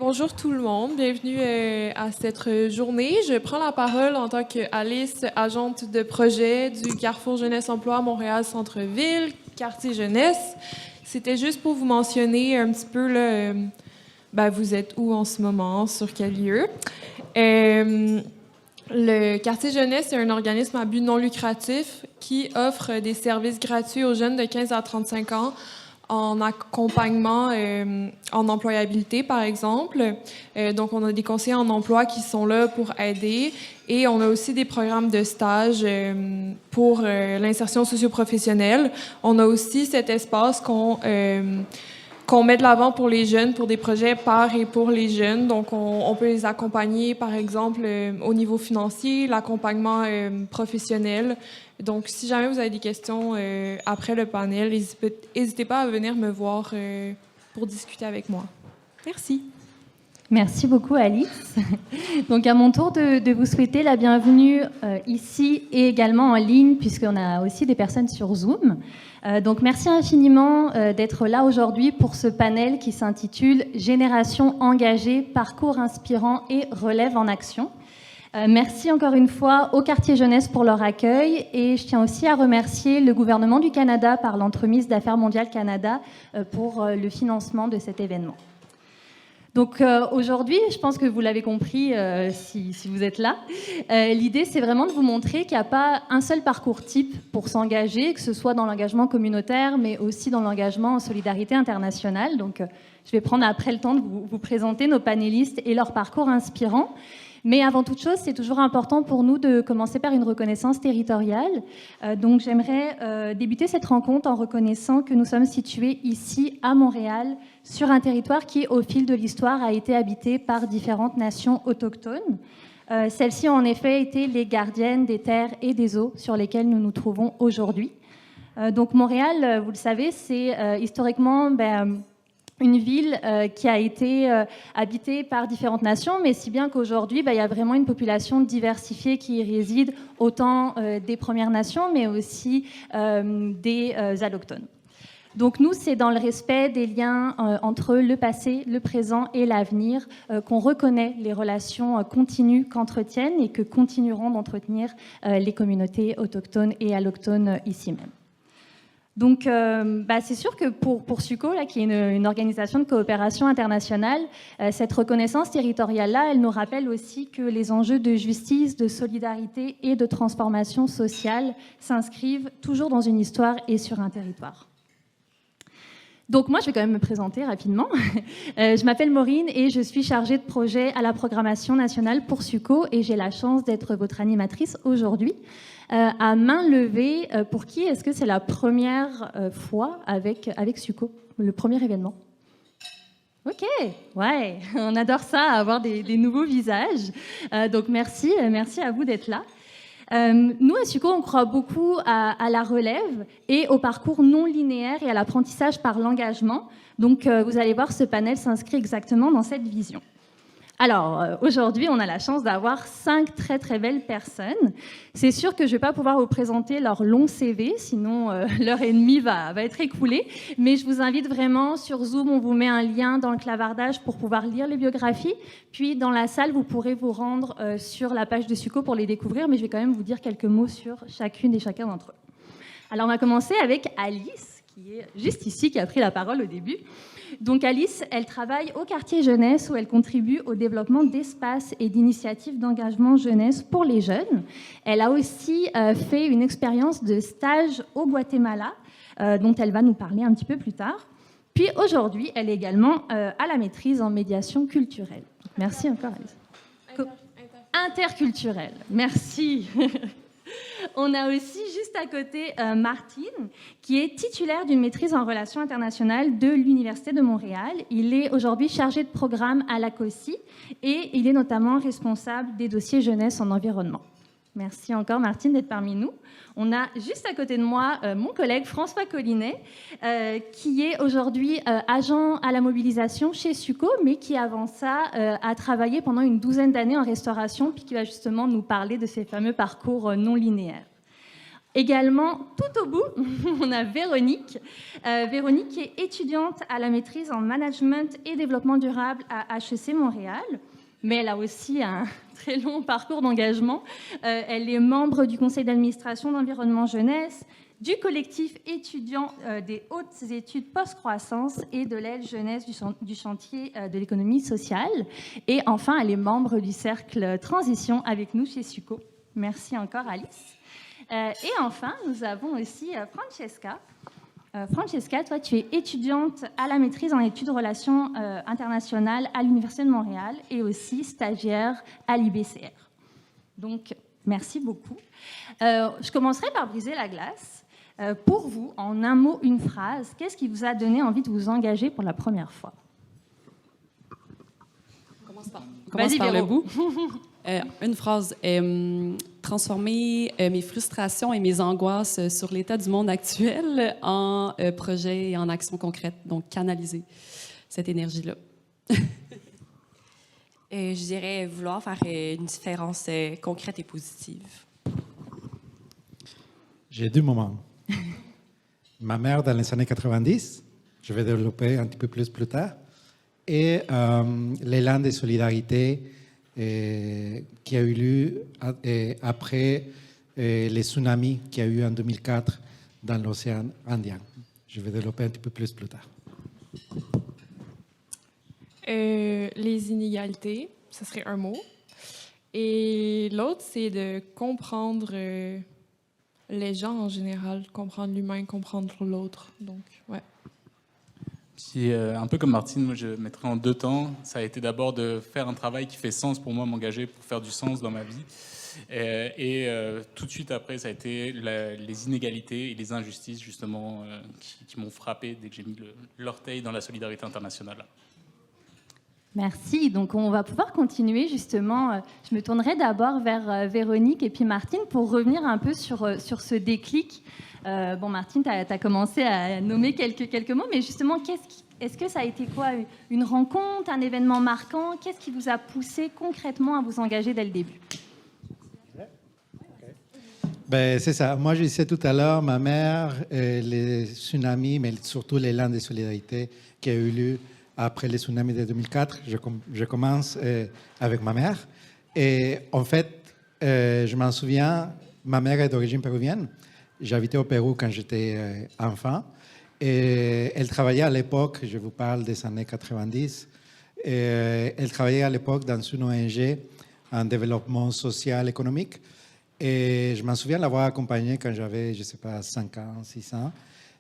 Bonjour tout le monde, bienvenue à cette journée. Je prends la parole en tant qu'Alice, agente de projet du Carrefour Jeunesse Emploi Montréal Centre-Ville, quartier jeunesse. C'était juste pour vous mentionner un petit peu, là, vous êtes où en ce moment, sur quel lieu. Le quartier jeunesse est un organisme à but non lucratif qui offre des services gratuits aux jeunes de 15 à 35 ans en accompagnement en employabilité, par exemple. Donc, on a des conseillers en emploi qui sont là pour aider et on a aussi des programmes de stage pour l'insertion socio-professionnelle. On a aussi cet espace qu'on met de l'avant pour les jeunes, pour des projets par et pour les jeunes. Donc, on peut les accompagner, par exemple, au niveau financier, l'accompagnement professionnel. Donc, si jamais vous avez des questions après le panel, n'hésitez pas à venir me voir pour discuter avec moi. Merci. Merci beaucoup, Alice. Donc, à mon tour de vous souhaiter la bienvenue ici et également en ligne, puisqu'on a aussi des personnes sur Zoom. Donc, merci infiniment d'être là aujourd'hui pour ce panel qui s'intitule « Génération engagée, parcours inspirant et relève en action ». Merci encore une fois au quartier jeunesse pour leur accueil et je tiens aussi à remercier le gouvernement du Canada par l'entremise d'Affaires mondiales Canada pour le financement de cet événement. Donc aujourd'hui, je pense que vous l'avez compris si vous êtes là, l'idée c'est vraiment de vous montrer qu'il n'y a pas un seul parcours type pour s'engager, que ce soit dans l'engagement communautaire mais aussi dans l'engagement en solidarité internationale. Donc je vais prendre après le temps de vous présenter nos panélistes et leur parcours inspirant. Mais avant toute chose, c'est toujours important pour nous de commencer par une reconnaissance territoriale. Donc j'aimerais débuter cette rencontre en reconnaissant que nous sommes situés ici à Montréal, sur un territoire qui, au fil de l'histoire, a été habité par différentes nations autochtones. Celles-ci ont en effet été les gardiennes des terres et des eaux sur lesquelles nous nous trouvons aujourd'hui. Donc Montréal, vous le savez, c'est historiquement une ville qui a été habitée par différentes nations, mais si bien qu'aujourd'hui, il y a vraiment une population diversifiée qui y réside, autant des Premières Nations, mais aussi des allochtones. Donc nous, c'est dans le respect des liens entre le passé, le présent et l'avenir qu'on reconnaît les relations continues qu'entretiennent et que continueront d'entretenir les communautés autochtones et allochtones ici même. Donc, c'est sûr que pour SUCO, là, qui est une organisation de coopération internationale, cette reconnaissance territoriale-là, elle nous rappelle aussi que les enjeux de justice, de solidarité et de transformation sociale s'inscrivent toujours dans une histoire et sur un territoire. Donc moi, je vais quand même me présenter rapidement. Je m'appelle Maureen et je suis chargée de projet à la programmation nationale pour SUCO et j'ai la chance d'être votre animatrice aujourd'hui. À main levée, pour qui est-ce que c'est la première fois avec SUCO, le premier événement? Ok, ouais, on adore ça, avoir des nouveaux visages. Donc merci à vous d'être là. Nous, à SUCO, on croit beaucoup à la relève et au parcours non linéaire et à l'apprentissage par l'engagement. Donc, vous allez voir, ce panel s'inscrit exactement dans cette vision. Alors, aujourd'hui, on a la chance d'avoir 5 très très belles personnes. C'est sûr que je ne vais pas pouvoir vous présenter leur long CV, sinon l'heure et demie va être écoulée. Mais je vous invite vraiment, sur Zoom, on vous met un lien dans le clavardage pour pouvoir lire les biographies. Puis, dans la salle, vous pourrez vous rendre sur la page de SUCO pour les découvrir. Mais je vais quand même vous dire quelques mots sur chacune et chacun d'entre eux. Alors, on va commencer avec Alice, qui est juste ici, qui a pris la parole au début. Donc Alice, elle travaille au quartier jeunesse où elle contribue au développement d'espaces et d'initiatives d'engagement jeunesse pour les jeunes. Elle a aussi fait une expérience de stage au Guatemala, dont elle va nous parler un petit peu plus tard. Puis aujourd'hui, elle est également à la maîtrise en médiation culturelle. Merci encore Alice. Interculturelle, merci. On a aussi juste à côté Martine, qui est titulaire d'une maîtrise en relations internationales de l'Université de Montréal. Il est aujourd'hui chargé de programme à la COSI et il est notamment responsable des dossiers jeunesse en environnement. Merci encore Martine d'être parmi nous. On a juste à côté de moi mon collègue François Collinet, qui est aujourd'hui agent à la mobilisation chez SUCO, mais qui avant ça a travaillé pendant une 12aine d'années en restauration, puis qui va justement nous parler de ces fameux parcours non linéaires. Également, tout au bout, on a Véronique. Véronique qui est étudiante à la maîtrise en management et développement durable à HEC Montréal. Mais elle a aussi un très long parcours d'engagement. Elle est membre du conseil d'administration d'Environnement Jeunesse, du collectif étudiant des hautes études post-croissance et de l'aile jeunesse du chantier de l'économie sociale. Et enfin, elle est membre du cercle Transition avec nous chez SUCO. Merci encore, Alice. Et enfin, nous avons aussi Francesca. Francesca, toi, tu es étudiante à la maîtrise en études relations internationales à l'Université de Montréal et aussi stagiaire à l'IBCR. Donc, merci beaucoup. Je commencerai par briser la glace. Pour vous, en un mot, une phrase, qu'est-ce qui vous a donné envie de vous engager pour la première fois? On commence par le bout. Une phrase. Transformer mes frustrations et mes angoisses sur l'état du monde actuel en projet et en action concrète. Donc, canaliser cette énergie-là. Je dirais vouloir faire une différence concrète et positive. J'ai deux moments. Ma mère dans les années 90, je vais développer un petit peu plus tard, et l'élan de solidarité qui a eu lieu après les tsunamis qu'il y a eu en 2004 dans l'océan Indien. Je vais développer un petit peu plus tard. Les inégalités, ce serait un mot. Et l'autre, c'est de comprendre les gens en général, comprendre l'humain, comprendre l'autre. Donc, ouais. Puis, un peu comme Martine, moi, je mettrais en deux temps. Ça a été d'abord de faire un travail qui fait sens pour moi, m'engager pour faire du sens dans ma vie. Et tout de suite après, ça a été les inégalités et les injustices, justement, qui m'ont frappé dès que j'ai mis l'orteil dans la solidarité internationale. Merci. Donc, on va pouvoir continuer, justement. Je me tournerai d'abord vers Véronique et puis Martine pour revenir un peu sur ce déclic. Bon, Martine, tu as commencé à nommer quelques mots, mais justement, est-ce que ça a été quoi? Une rencontre, un événement marquant? Qu'est-ce qui vous a poussé concrètement à vous engager dès le début? Ben, c'est ça. Moi, je disais tout à l'heure, ma mère, les tsunamis, mais surtout l'élan de solidarité qui a eu lieu après les tsunamis de 2004. Je commence avec ma mère. Et en fait, je m'en souviens, ma mère est d'origine péruvienne. J'habitais au Pérou quand j'étais enfant. Et elle travaillait à l'époque, je vous parle des années 90, elle travaillait à l'époque dans une ONG en développement social économique. Et je m'en souviens l'avoir accompagnée quand j'avais, je ne sais pas, 5 ans, 6 ans.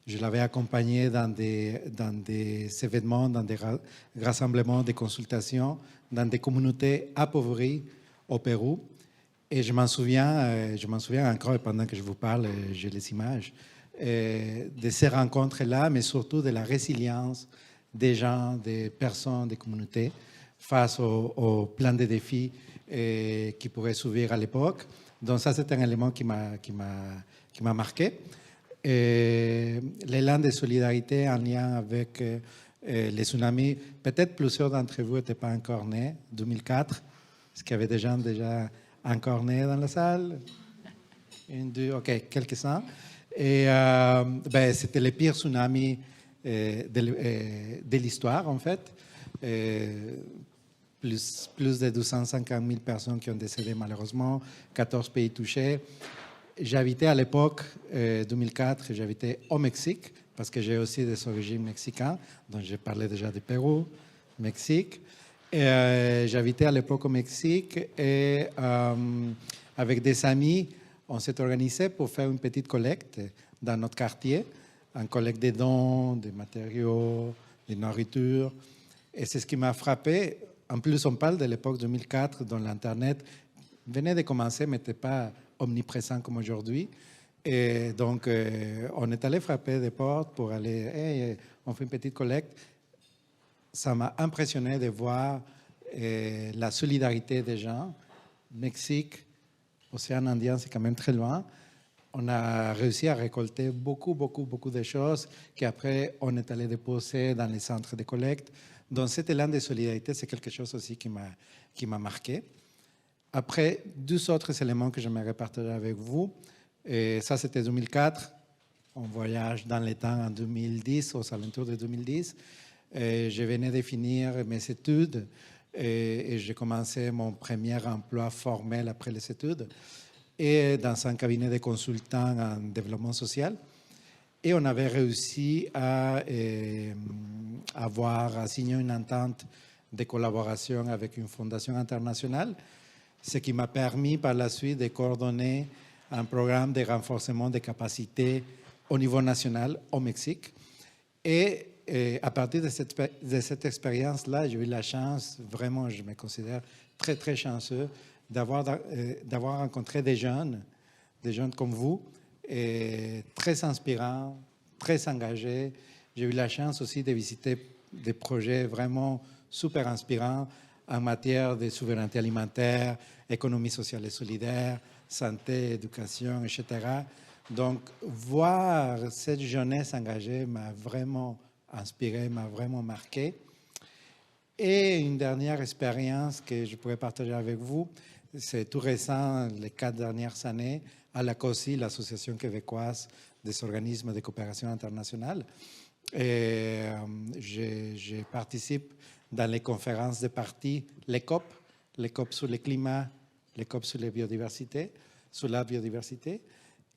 Je l'avais accompagnée dans des événements, dans des rassemblements, des consultations, dans des communautés appauvries au Pérou. Et je m'en souviens encore, et pendant que je vous parle, j'ai les images, de ces rencontres-là, mais surtout de la résilience des gens, des personnes, des communautés face au plein de défis qui pourraient s'ouvrir à l'époque. Donc ça, c'est un élément qui m'a marqué. L'élan de solidarité en lien avec les tsunamis, peut-être plusieurs d'entre vous n'étaient pas encore nés, 2004. Est-ce qu'il y avait des gens déjà encore nés dans la salle? Une, deux, ok, quelques-uns. Et c'était le pire tsunami de l'histoire, en fait. Plus de 250 000 personnes qui ont décédé malheureusement, 14 pays touchés. J'habitais à l'époque, 2004, j'habitais au Mexique, parce que j'ai aussi des origines mexicaines, donc j'ai parlé déjà du Pérou, Mexique. J'habitais à l'époque au Mexique et avec des amis, on s'est organisé pour faire une petite collecte dans notre quartier, une collecte de dons, de matériaux, de nourriture. Et c'est ce qui m'a frappé. En plus, on parle de l'époque 2004, dont l'Internet venait de commencer, mais n'était pas omniprésent comme aujourd'hui. Et donc, on est allé frapper des portes pour aller, hey, on fait une petite collecte. Ça m'a impressionné de voir la solidarité des gens. Mexique, Océan Indien, c'est quand même très loin. On a réussi à récolter beaucoup de choses qu'après, on est allé déposer dans les centres de collecte. Donc, cet élan de solidarité, c'est quelque chose aussi qui m'a marqué. Après, deux autres éléments que j'aimerais partager avec vous. Et ça, c'était 2004. On voyage dans les temps en 2010, aux alentours de 2010. Et je venais de finir mes études et j'ai commencé mon premier emploi formel après les études et dans un cabinet de consultants en développement social. Et on avait réussi à signer une entente de collaboration avec une fondation internationale, ce qui m'a permis par la suite de coordonner un programme de renforcement des capacités au niveau national au Mexique. Et à partir de cette expérience-là, j'ai eu la chance, vraiment, je me considère très, très chanceux d'avoir rencontré des jeunes comme vous, et très inspirants, très engagés. J'ai eu la chance aussi de visiter des projets vraiment super inspirants en matière de souveraineté alimentaire, économie sociale et solidaire, santé, éducation, etc. Donc, voir cette jeunesse engagée m'a vraiment inspiré, m'a vraiment marqué. Et une dernière expérience que je pourrais partager avec vous, c'est tout récent, les 4 dernières années, à la COSI, l'Association québécoise des organismes de coopération internationale. Et je participe dans les conférences de parties, les COP sur le climat, les COP sur la biodiversité.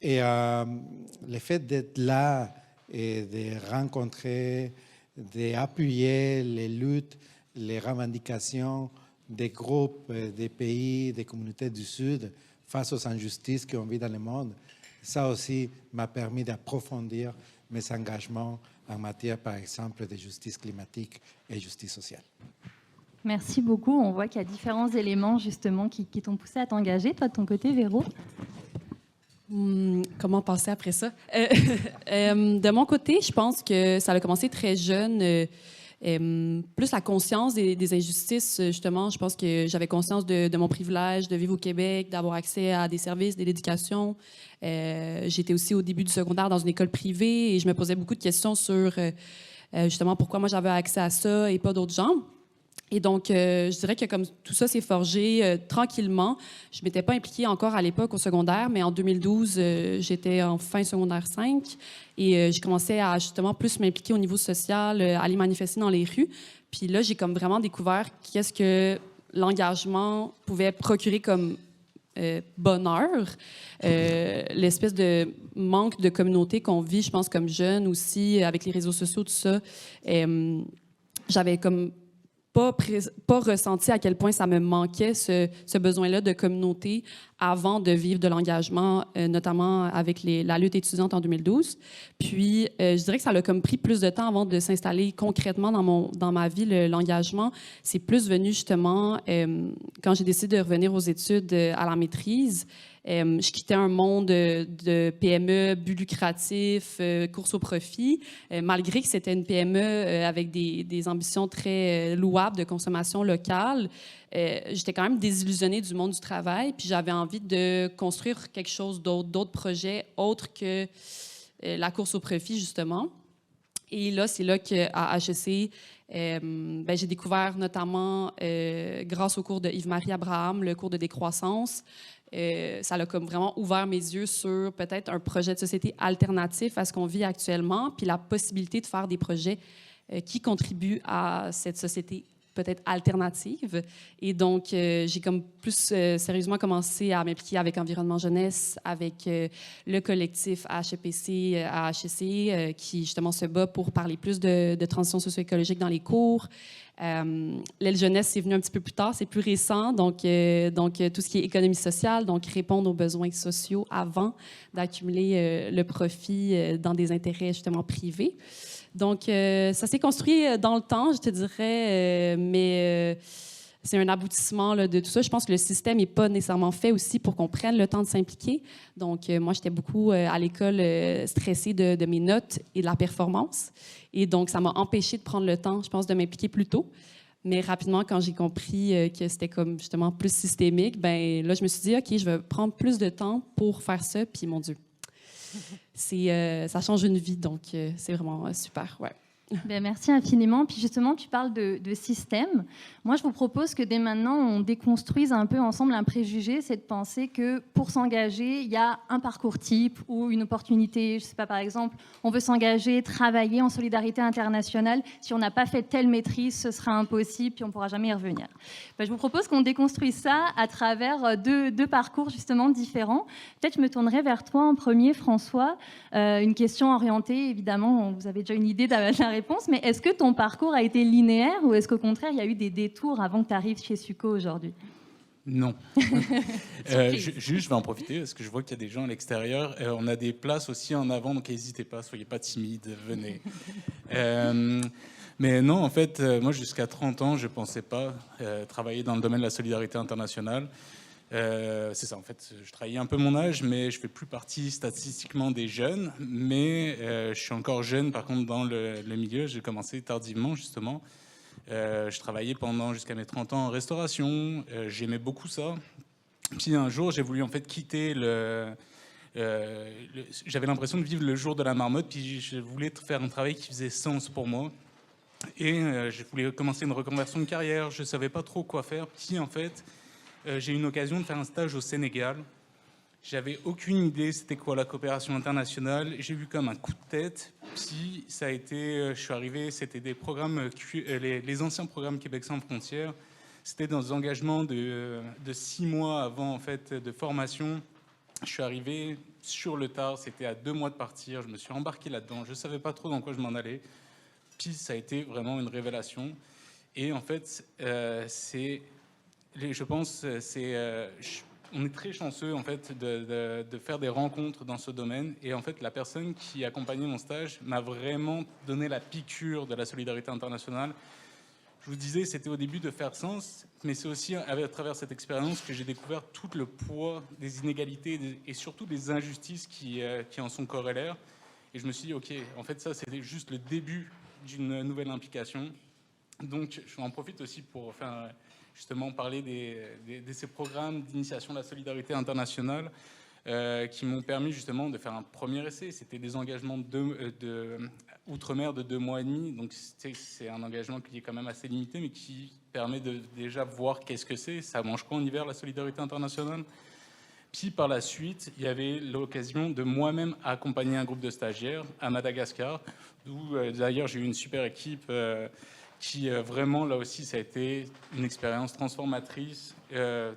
Et le fait d'être là et de rencontrer, d'appuyer les luttes, les revendications des groupes, des pays, des communautés du Sud face aux injustices qu'on vit dans le monde, ça aussi m'a permis d'approfondir mes engagements en matière, par exemple, de justice climatique et justice sociale. Merci beaucoup. On voit qu'il y a différents éléments justement qui t'ont poussé à t'engager. Toi, de ton côté, Véro? Comment passer après ça? De mon côté, je pense que ça a commencé très jeune. Plus la conscience des injustices, justement. Je pense que j'avais conscience de mon privilège de vivre au Québec, d'avoir accès à des services, de l'éducation. J'étais aussi au début du secondaire dans une école privée et je me posais beaucoup de questions sur justement pourquoi moi j'avais accès à ça et pas d'autres gens. Et donc, je dirais que comme tout ça s'est forgé tranquillement, je ne m'étais pas impliquée encore à l'époque au secondaire, mais en 2012, j'étais en fin secondaire 5 et j'ai commencé à justement plus m'impliquer au niveau social, aller manifester dans les rues. Puis là, j'ai comme vraiment découvert qu'est-ce que l'engagement pouvait procurer comme bonheur, l'espèce de manque de communauté qu'on vit, je pense, comme jeune aussi, avec les réseaux sociaux, tout ça. J'avais comme pas ressenti à quel point ça me manquait, ce besoin-là de communauté avant de vivre de l'engagement, notamment avec la lutte étudiante en 2012. Puis, je dirais que ça a comme pris plus de temps avant de s'installer concrètement dans ma vie, l'engagement. C'est plus venu justement quand j'ai décidé de revenir aux études à la maîtrise. Je quittais un monde de PME, but lucratif, course au profit, malgré que c'était une PME avec des ambitions très louables de consommation locale. J'étais quand même désillusionnée du monde du travail, puis j'avais envie de construire quelque chose d'autres projets autres que la course au profit, justement. Et là, c'est là qu'à HEC, j'ai découvert notamment, grâce au cours de Yves-Marie Abraham, le cours de décroissance, ça a comme vraiment ouvert mes yeux sur peut-être un projet de société alternatif à ce qu'on vit actuellement, puis la possibilité de faire des projets qui contribuent à cette société peut-être alternative. Et donc, j'ai comme plus sérieusement commencé à m'impliquer avec Environnement Jeunesse, avec le collectif HEPC, à HEC, qui justement se bat pour parler plus de transition socio-écologique dans les cours. L'aile jeunesse, c'est venu un petit peu plus tard, c'est plus récent, donc tout ce qui est économie sociale, donc répondre aux besoins sociaux avant d'accumuler le profit dans des intérêts justement privés. Donc, ça s'est construit dans le temps, je te dirais, mais c'est un aboutissement là, de tout ça. Je pense que le système n'est pas nécessairement fait aussi pour qu'on prenne le temps de s'impliquer. Donc, moi, j'étais beaucoup à l'école stressée de mes notes et de la performance. Et donc, ça m'a empêchée de prendre le temps, je pense, de m'impliquer plus tôt. Mais rapidement, quand j'ai compris que c'était comme justement plus systémique, ben là, je me suis dit, OK, je vais prendre plus de temps pour faire ça. Puis, mon Dieu, ça change une vie, donc c'est vraiment super, ouais. Ben, merci infiniment. Puis justement, tu parles de système. Moi, je vous propose que dès maintenant, on déconstruise un peu ensemble un préjugé, c'est de penser que pour s'engager, il y a un parcours type ou une opportunité. Je ne sais pas, par exemple, on veut s'engager, travailler en solidarité internationale. Si on n'a pas fait telle maîtrise, ce sera impossible, puis on ne pourra jamais y revenir. Ben, je vous propose qu'on déconstruise ça à travers deux parcours justement différents. Peut-être je me tournerai vers toi en premier, François. Une question orientée, évidemment, vous avez déjà une idée de la réponse, mais est-ce que ton parcours a été linéaire ou est-ce qu'au contraire, il y a eu des détours avant que tu arrives chez Suco aujourd'hui? Non. Juste, je vais en profiter parce que je vois qu'il y a des gens à l'extérieur. On a des places aussi en avant, donc n'hésitez pas, soyez pas timides, venez. Mais non, en fait, moi, jusqu'à 30 ans, je ne pensais pas travailler dans le domaine de la solidarité internationale. C'est ça, en fait, je trahis un peu mon âge, mais je ne fais plus partie statistiquement des jeunes. Mais je suis encore jeune, par contre, dans le milieu. J'ai commencé tardivement, justement. Je travaillais jusqu'à mes 30 ans en restauration. J'aimais beaucoup ça. Puis un jour, j'ai voulu en fait quitter j'avais l'impression de vivre le jour de la marmotte. Puis je voulais faire un travail qui faisait sens pour moi. Et je voulais commencer une reconversion de carrière. Je ne savais pas trop quoi faire. Puis en fait, j'ai eu une occasion de faire un stage au Sénégal. J'avais aucune idée c'était quoi la coopération internationale. J'ai vu comme un coup de tête. Puis ça a été, je suis arrivé, c'était des programmes, les anciens programmes Québec sans frontières. C'était dans des engagements de 6 mois avant en fait de formation. Je suis arrivé sur le tard, c'était à 2 mois de partir. Je me suis embarqué là-dedans. Je savais pas trop dans quoi je m'en allais. Puis ça a été vraiment une révélation. Et en fait, je pense, on est très chanceux en fait de faire des rencontres dans ce domaine. Et en fait, la personne qui accompagnait mon stage m'a vraiment donné la piqûre de la solidarité internationale. Je vous disais, c'était au début de faire sens, mais c'est aussi à travers cette expérience que j'ai découvert tout le poids des inégalités et surtout des injustices qui en sont corollaires. Et je me suis dit, ok, en fait, ça, c'était juste le début d'une nouvelle implication. Donc, je en profite aussi pour justement parler de ces programmes d'initiation de la solidarité internationale qui m'ont permis justement de faire un premier essai. C'était des engagements outre-mer de 2 mois et demi. Donc, c'est un engagement qui est quand même assez limité, mais qui permet de déjà voir qu'est-ce que c'est. Ça mange quoi en hiver, la solidarité internationale? Puis par la suite, il y avait l'occasion de moi-même accompagner un groupe de stagiaires à Madagascar, d'où d'ailleurs j'ai eu une super équipe qui vraiment, là aussi, ça a été une expérience transformatrice.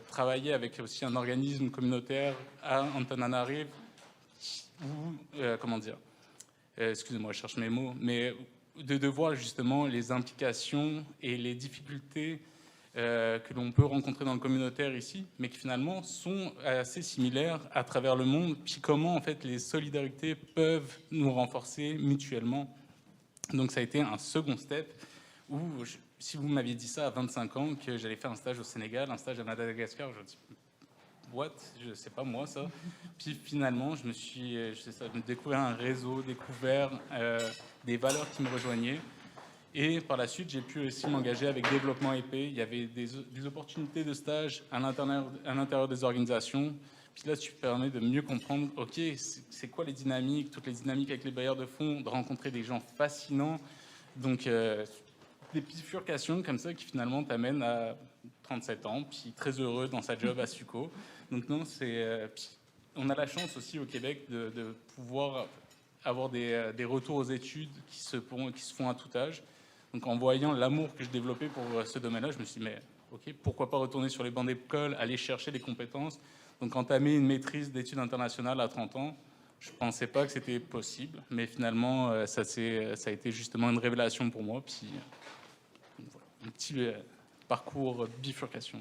Travailler avec aussi un organisme communautaire à Antananarivo, excusez-moi, je cherche mes mots, mais de voir justement les implications et les difficultés que l'on peut rencontrer dans le communautaire ici, mais qui finalement sont assez similaires à travers le monde, puis comment en fait les solidarités peuvent nous renforcer mutuellement. Donc ça a été un second step où, si vous m'aviez dit ça à 25 ans, que j'allais faire un stage au Sénégal, un stage à Madagascar, je me dis, what? Je sais pas moi ça. Puis finalement, je me suis découvert un réseau, découvert des valeurs qui me rejoignaient. Et par la suite, j'ai pu aussi m'engager avec Développement épais. Il y avait des opportunités de stage à l'intérieur des organisations. Puis là, tu permets de mieux comprendre, OK, c'est quoi les dynamiques, toutes les dynamiques avec les bailleurs de fonds, de rencontrer des gens fascinants. Donc, des bifurcations comme ça qui finalement t'amènent à 37 ans, puis très heureux dans sa job à Suco. Donc non, on a la chance aussi au Québec de pouvoir avoir des retours aux études qui se font à tout âge. Donc en voyant l'amour que je développais pour ce domaine-là, je me suis dit, mais ok, pourquoi pas retourner sur les bancs d'école, aller chercher des compétences. Donc entamer une maîtrise d'études internationales à 30 ans, je ne pensais pas que c'était possible, mais finalement, ça a été justement une révélation pour moi. Puis voilà, un petit parcours bifurcation.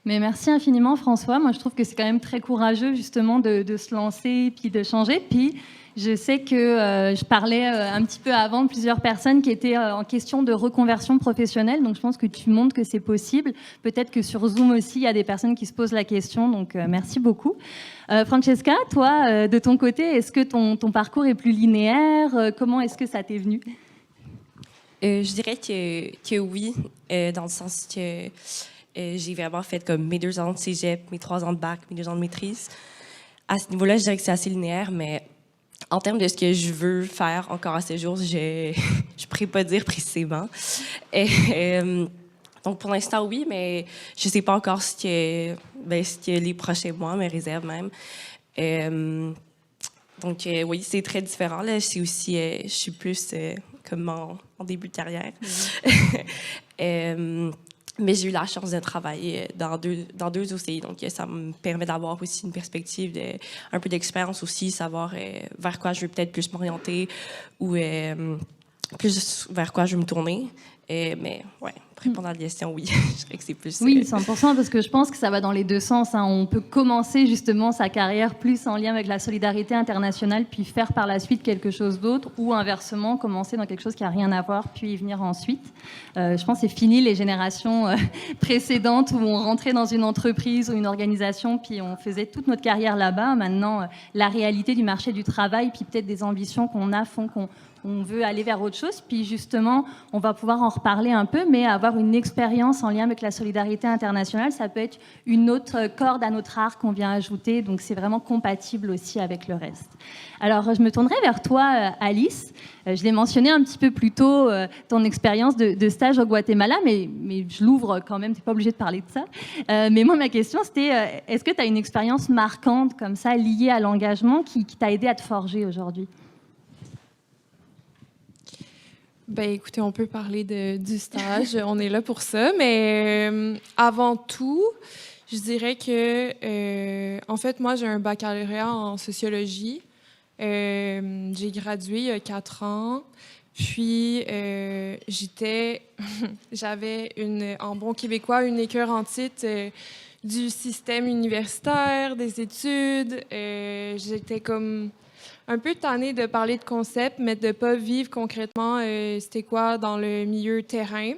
Mais merci infiniment, François. Moi, je trouve que c'est quand même très courageux, justement, de se lancer puis de changer. Puis, je sais que je parlais un petit peu avant de plusieurs personnes qui étaient en question de reconversion professionnelle. Donc, je pense que tu montres que c'est possible. Peut-être que sur Zoom aussi, il y a des personnes qui se posent la question. Donc, merci beaucoup. Francesca, toi, de ton côté, est-ce que ton parcours est plus linéaire? Comment est-ce que ça t'est venu? Je dirais que oui, dans le sens que j'ai vraiment fait comme mes 2 ans de cégep, mes 3 ans de bac, mes 2 ans de maîtrise. À ce niveau-là, je dirais que c'est assez linéaire, mais en termes de ce que je veux faire encore à ce jour, je ne pourrais pas dire précisément. Donc, pour l'instant, oui, mais je ne sais pas encore ce que les prochains mois me réservent même. Donc, oui, c'est très différent. Là. C'est aussi, je suis plus comme en début de carrière. Mais j'ai eu la chance de travailler dans deux OCI, donc ça me permet d'avoir aussi une perspective, un peu d'expérience aussi, savoir vers quoi je veux peut-être plus m'orienter ou plus vers quoi je veux me tourner. Mais ouais, pour répondre à la question, oui, je dirais que c'est plus... Oui, 100%, parce que je pense que ça va dans les deux sens. Hein. On peut commencer justement sa carrière plus en lien avec la solidarité internationale, puis faire par la suite quelque chose d'autre, ou inversement, commencer dans quelque chose qui n'a rien à voir, puis y venir ensuite. Je pense que c'est fini les générations précédentes où on rentrait dans une entreprise ou une organisation, puis on faisait toute notre carrière là-bas. Maintenant, la réalité du marché du travail, puis peut-être des ambitions qu'on a font qu'on veut aller vers autre chose. Puis justement, on va pouvoir en reparler un peu, mais avoir une expérience en lien avec la solidarité internationale, ça peut être une autre corde à notre arc qu'on vient ajouter. Donc, c'est vraiment compatible aussi avec le reste. Alors, je me tournerai vers toi, Alice. Je l'ai mentionné un petit peu plus tôt, ton expérience de stage au Guatemala, mais je l'ouvre quand même, tu n'es pas obligé de parler de ça. Mais moi, ma question, c'était, est-ce que tu as une expérience marquante comme ça, liée à l'engagement, qui t'a aidé à te forger aujourd'hui? Ben, écoutez, on peut parler du stage, on est là pour ça, mais avant tout, je dirais que, en fait, moi, j'ai un baccalauréat en sociologie. J'ai gradué il y a 4 ans, puis j'avais en bon québécois une écœurantite du système universitaire, des études. J'étais comme un peu tannée de parler de concepts, mais de ne pas vivre concrètement c'était quoi dans le milieu terrain.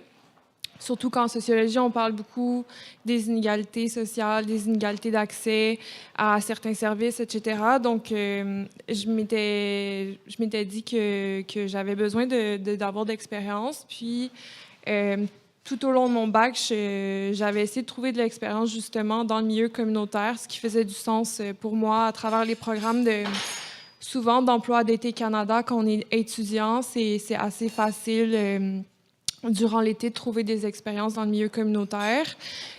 Surtout qu'en sociologie, on parle beaucoup des inégalités sociales, des inégalités d'accès à certains services, etc. Donc, je m'étais dit que j'avais besoin d'avoir d'expérience. Puis, tout au long de mon bac, j'avais essayé de trouver de l'expérience justement dans le milieu communautaire, ce qui faisait du sens pour moi à travers les programmes souvent d'emploi d'été Canada. Quand on est étudiant, c'est assez facile durant l'été de trouver des expériences dans le milieu communautaire.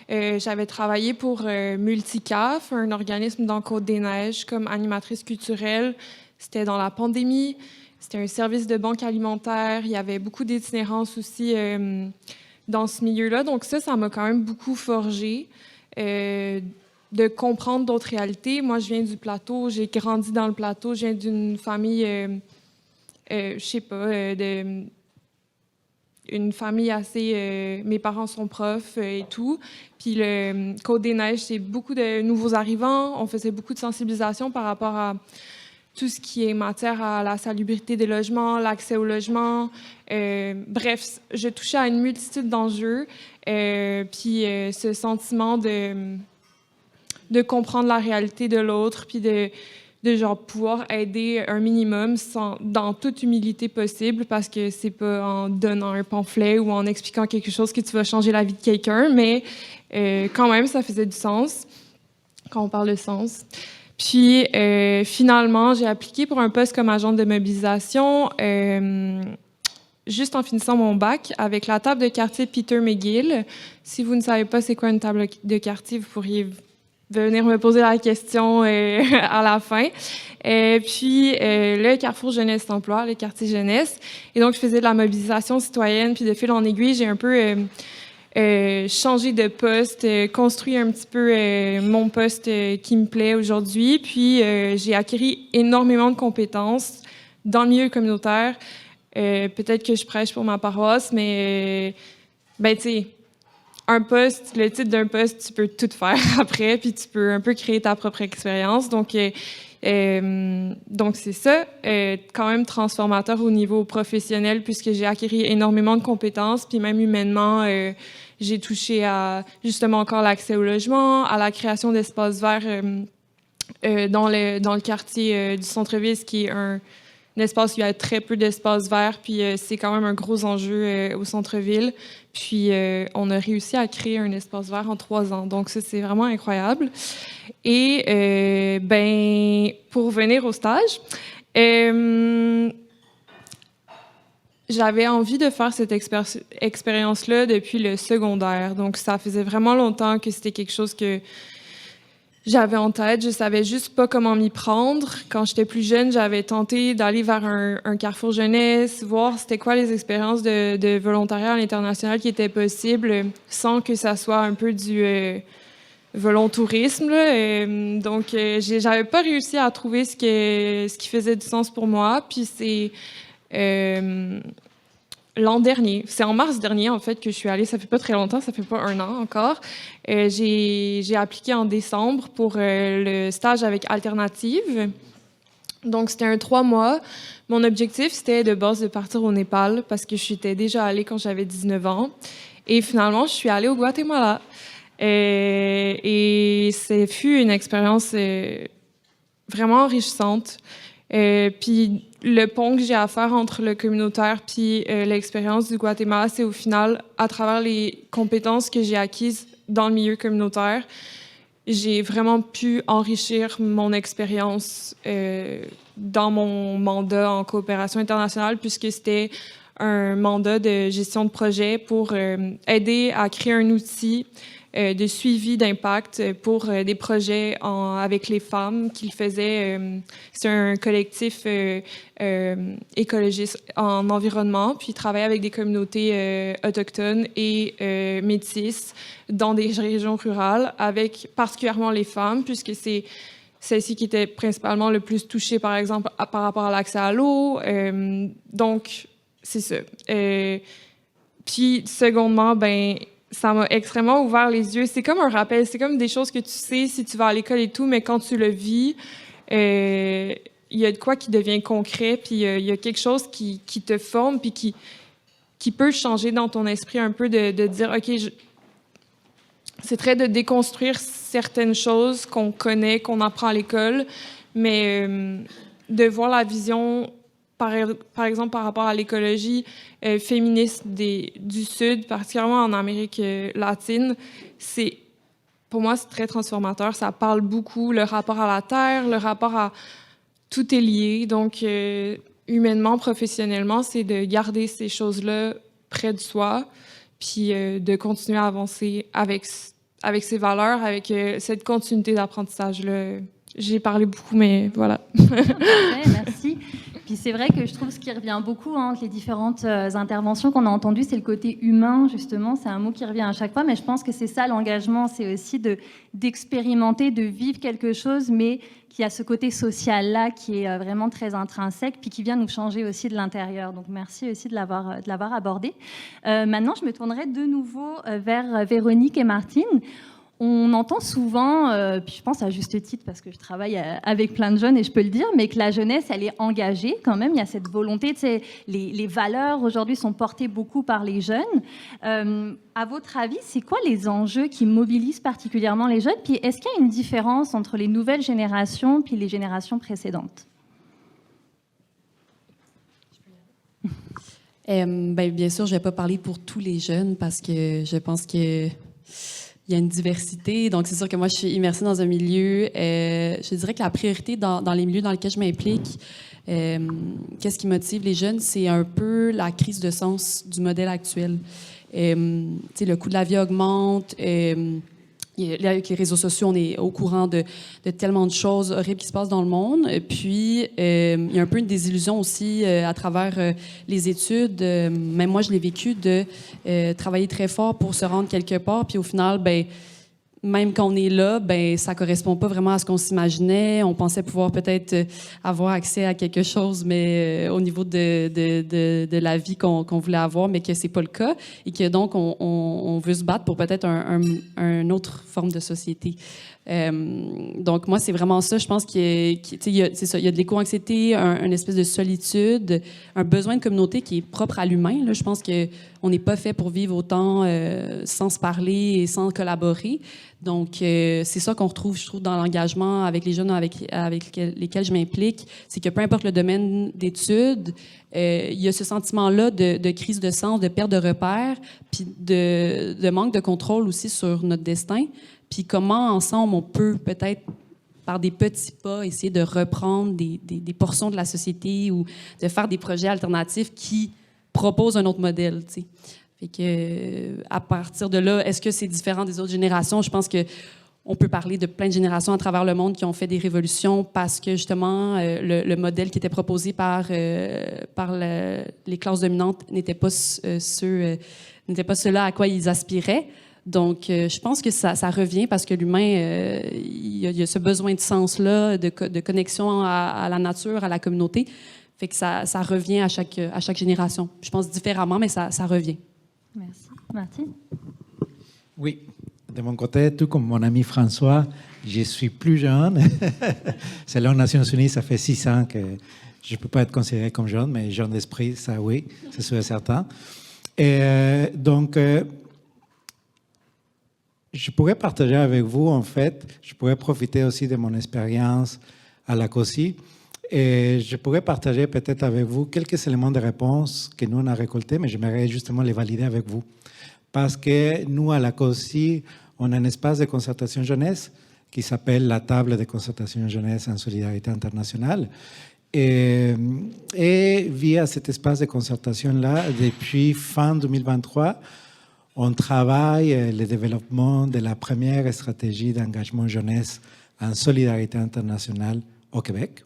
J'avais travaillé pour Multicaf, un organisme dans Côte-des-Neiges, comme animatrice culturelle. C'était dans la pandémie. C'était un service de banque alimentaire. Il y avait beaucoup d'itinérance aussi dans ce milieu-là. Donc ça m'a quand même beaucoup forgé. De comprendre d'autres réalités. Moi, je viens du plateau, j'ai grandi dans le plateau, je viens d'une famille, je sais pas, une famille assez... mes parents sont profs et tout. Puis le Côte-des-Neiges, c'est beaucoup de nouveaux arrivants. On faisait beaucoup de sensibilisation par rapport à tout ce qui est matière à la salubrité des logements, l'accès au logement. Bref, je touchais à une multitude d'enjeux. Puis ce sentiment de comprendre la réalité de l'autre, puis de genre pouvoir aider un minimum dans toute humilité possible, parce que c'est pas en donnant un pamphlet ou en expliquant quelque chose que tu vas changer la vie de quelqu'un, mais quand même, ça faisait du sens, quand on parle de sens. Puis, finalement, j'ai appliqué pour un poste comme agente de mobilisation juste en finissant mon bac avec la table de quartier Peter McGill. Si vous ne savez pas c'est quoi une table de quartier, vous pourriez venir me poser la question à la fin. Puis, le Carrefour Jeunesse Emploi, le quartier jeunesse. Et donc, je faisais de la mobilisation citoyenne. Puis, de fil en aiguille, j'ai un peu changé de poste, construit un petit peu mon poste qui me plaît aujourd'hui. Puis, j'ai acquis énormément de compétences dans le milieu communautaire. Peut-être que je prêche pour ma paroisse, mais, ben, tu sais, le titre d'un poste, tu peux tout faire après, puis tu peux un peu créer ta propre expérience. Donc c'est ça, quand même transformateur au niveau professionnel, puisque j'ai acquis énormément de compétences, puis même humainement, j'ai touché à justement encore l'accès au logement, à la création d'espaces verts dans le quartier du centre-ville, ce qui est un espace où il y a très peu d'espaces verts, puis c'est quand même un gros enjeu au centre-ville. Puis, on a réussi à créer un espace vert en 3 ans. Donc, ça, c'est vraiment incroyable. Et, pour venir au stage, J'avais envie de faire cette expérience-là depuis le secondaire. Donc, ça faisait vraiment longtemps que c'était quelque chose que j'avais en tête. Je savais juste pas comment m'y prendre. Quand j'étais plus jeune, j'avais tenté d'aller vers un carrefour jeunesse, voir c'était quoi les expériences de volontariat à l'international qui étaient possibles sans que ça soit un peu du volontourisme. Donc, j'avais pas réussi à trouver ce qui faisait du sens pour moi. Puis c'est l'an dernier, c'est en mars dernier en fait que je suis allée, ça fait pas très longtemps, ça fait pas un an encore. J'ai appliqué en décembre pour le stage avec Alternative. Donc c'était un 3 mois. Mon objectif c'était de base de partir au Népal parce que je suis déjà allée quand j'avais 19 ans. Et finalement, je suis allée au Guatemala. Et ça fut une expérience vraiment enrichissante. Puis le pont que j'ai à faire entre le communautaire puis l'expérience du Guatemala, c'est au final, à travers les compétences que j'ai acquises dans le milieu communautaire, j'ai vraiment pu enrichir mon expérience dans mon mandat en coopération internationale, puisque c'était un mandat de gestion de projet pour aider à créer un outil de suivi d'impact pour des projets avec les femmes qu'ils faisaient. C'est un collectif écologiste en environnement, puis ils travaillent avec des communautés autochtones et métisses dans des régions rurales, avec particulièrement les femmes, puisque c'est celle-ci qui était principalement le plus touchée, par exemple, par rapport à l'accès à l'eau. Donc, c'est ça. Puis, secondement, ça m'a extrêmement ouvert les yeux. C'est comme un rappel, c'est comme des choses que tu sais si tu vas à l'école et tout, mais quand tu le vis, il y a de quoi qui devient concret, puis il y a quelque chose qui te forme, puis qui peut changer dans ton esprit un peu, de dire, OK, c'est très de déconstruire certaines choses qu'on connaît, qu'on apprend à l'école, mais de voir la vision, par exemple, par rapport à l'écologie féministe du Sud, particulièrement en Amérique latine, pour moi, c'est très transformateur. Ça parle beaucoup, le rapport à la terre, le rapport à... Tout est lié. Donc, humainement, professionnellement, c'est de garder ces choses-là près de soi, puis de continuer à avancer avec ses valeurs, avec cette continuité d'apprentissage-là. J'ai parlé beaucoup, mais voilà. Merci. Puis c'est vrai que je trouve ce qui revient beaucoup entre les différentes interventions qu'on a entendues, c'est le côté humain, justement. C'est un mot qui revient à chaque fois, mais je pense que c'est ça l'engagement, c'est aussi d'expérimenter, de vivre quelque chose, mais qui a ce côté social-là qui est vraiment très intrinsèque, puis qui vient nous changer aussi de l'intérieur. Donc merci aussi de l'avoir abordé. Maintenant, je me tournerai de nouveau vers Véronique et Martine. On entend souvent, puis je pense à juste titre parce que je travaille avec plein de jeunes et je peux le dire, mais que la jeunesse, elle est engagée quand même. Il y a cette volonté, tu sais, les valeurs aujourd'hui sont portées beaucoup par les jeunes. À votre avis, c'est quoi les enjeux qui mobilisent particulièrement les jeunes? Puis est-ce qu'il y a une différence entre les nouvelles générations puis les générations précédentes? Bien sûr, je ne vais pas parler pour tous les jeunes parce que je pense que il y a une diversité. Donc, c'est sûr que moi, je suis immersée dans un milieu. Je dirais que la priorité dans les milieux dans lesquels je m'implique, qu'est-ce qui motive les jeunes, c'est un peu la crise de sens du modèle actuel. Le coût de la vie augmente. Avec les réseaux sociaux, on est au courant de tellement de choses horribles qui se passent dans le monde. Puis, il y a un peu une désillusion aussi à travers les études. Même moi, je l'ai vécu, de travailler très fort pour se rendre quelque part. Puis au final, même quand on est là, ça correspond pas vraiment à ce qu'on s'imaginait. On pensait pouvoir peut-être avoir accès à quelque chose, mais au niveau de la vie qu'on voulait avoir, mais que c'est pas le cas, et que donc on veut se battre pour peut-être une autre forme de société. Donc moi, c'est vraiment ça. Je pense c'est ça. Il y a de l'éco-anxiété, une espèce de solitude, un besoin de communauté qui est propre à l'humain. Là, je pense que on n'est pas fait pour vivre autant sans se parler et sans collaborer. Donc c'est ça qu'on retrouve, je trouve, dans l'engagement avec les jeunes avec lesquels je m'implique, c'est que peu importe le domaine d'études, il y a ce sentiment-là de crise de sens, de perte de repères, puis de manque de contrôle aussi sur notre destin. Puis comment, ensemble, on peut peut-être par des petits pas, essayer de reprendre des portions de la société ou de faire des projets alternatifs qui proposent un autre modèle, tu sais. Fait que, à partir de là, est-ce que c'est différent des autres générations? Je pense que on peut parler de plein de générations à travers le monde qui ont fait des révolutions parce que, justement, le modèle qui était proposé par les classes dominantes n'était pas ceux-là à quoi ils aspiraient. Donc, je pense que ça revient parce que l'humain, il y a ce besoin de sens-là, de connexion à la nature, à la communauté. Fait que ça revient à chaque génération. Je pense différemment, mais ça revient. Merci. Martine? Oui, de mon côté, tout comme mon ami François, je suis plus jeune. Selon les Nations Unies, ça fait 6 ans que je ne peux pas être considéré comme jeune, mais jeune d'esprit, ça oui, c'est sûr et certain. Et donc, je pourrais partager avec vous, en fait, je pourrais profiter aussi de mon expérience à la COSI, et je pourrais partager peut-être avec vous quelques éléments de réponse que nous, on a récoltés, mais j'aimerais justement les valider avec vous. Parce que nous, à la COSI, on a un espace de concertation jeunesse qui s'appelle la table de concertation jeunesse en solidarité internationale. Et via cet espace de concertation-là, depuis fin 2023, on travaille le développement de la première stratégie d'engagement jeunesse en solidarité internationale au Québec.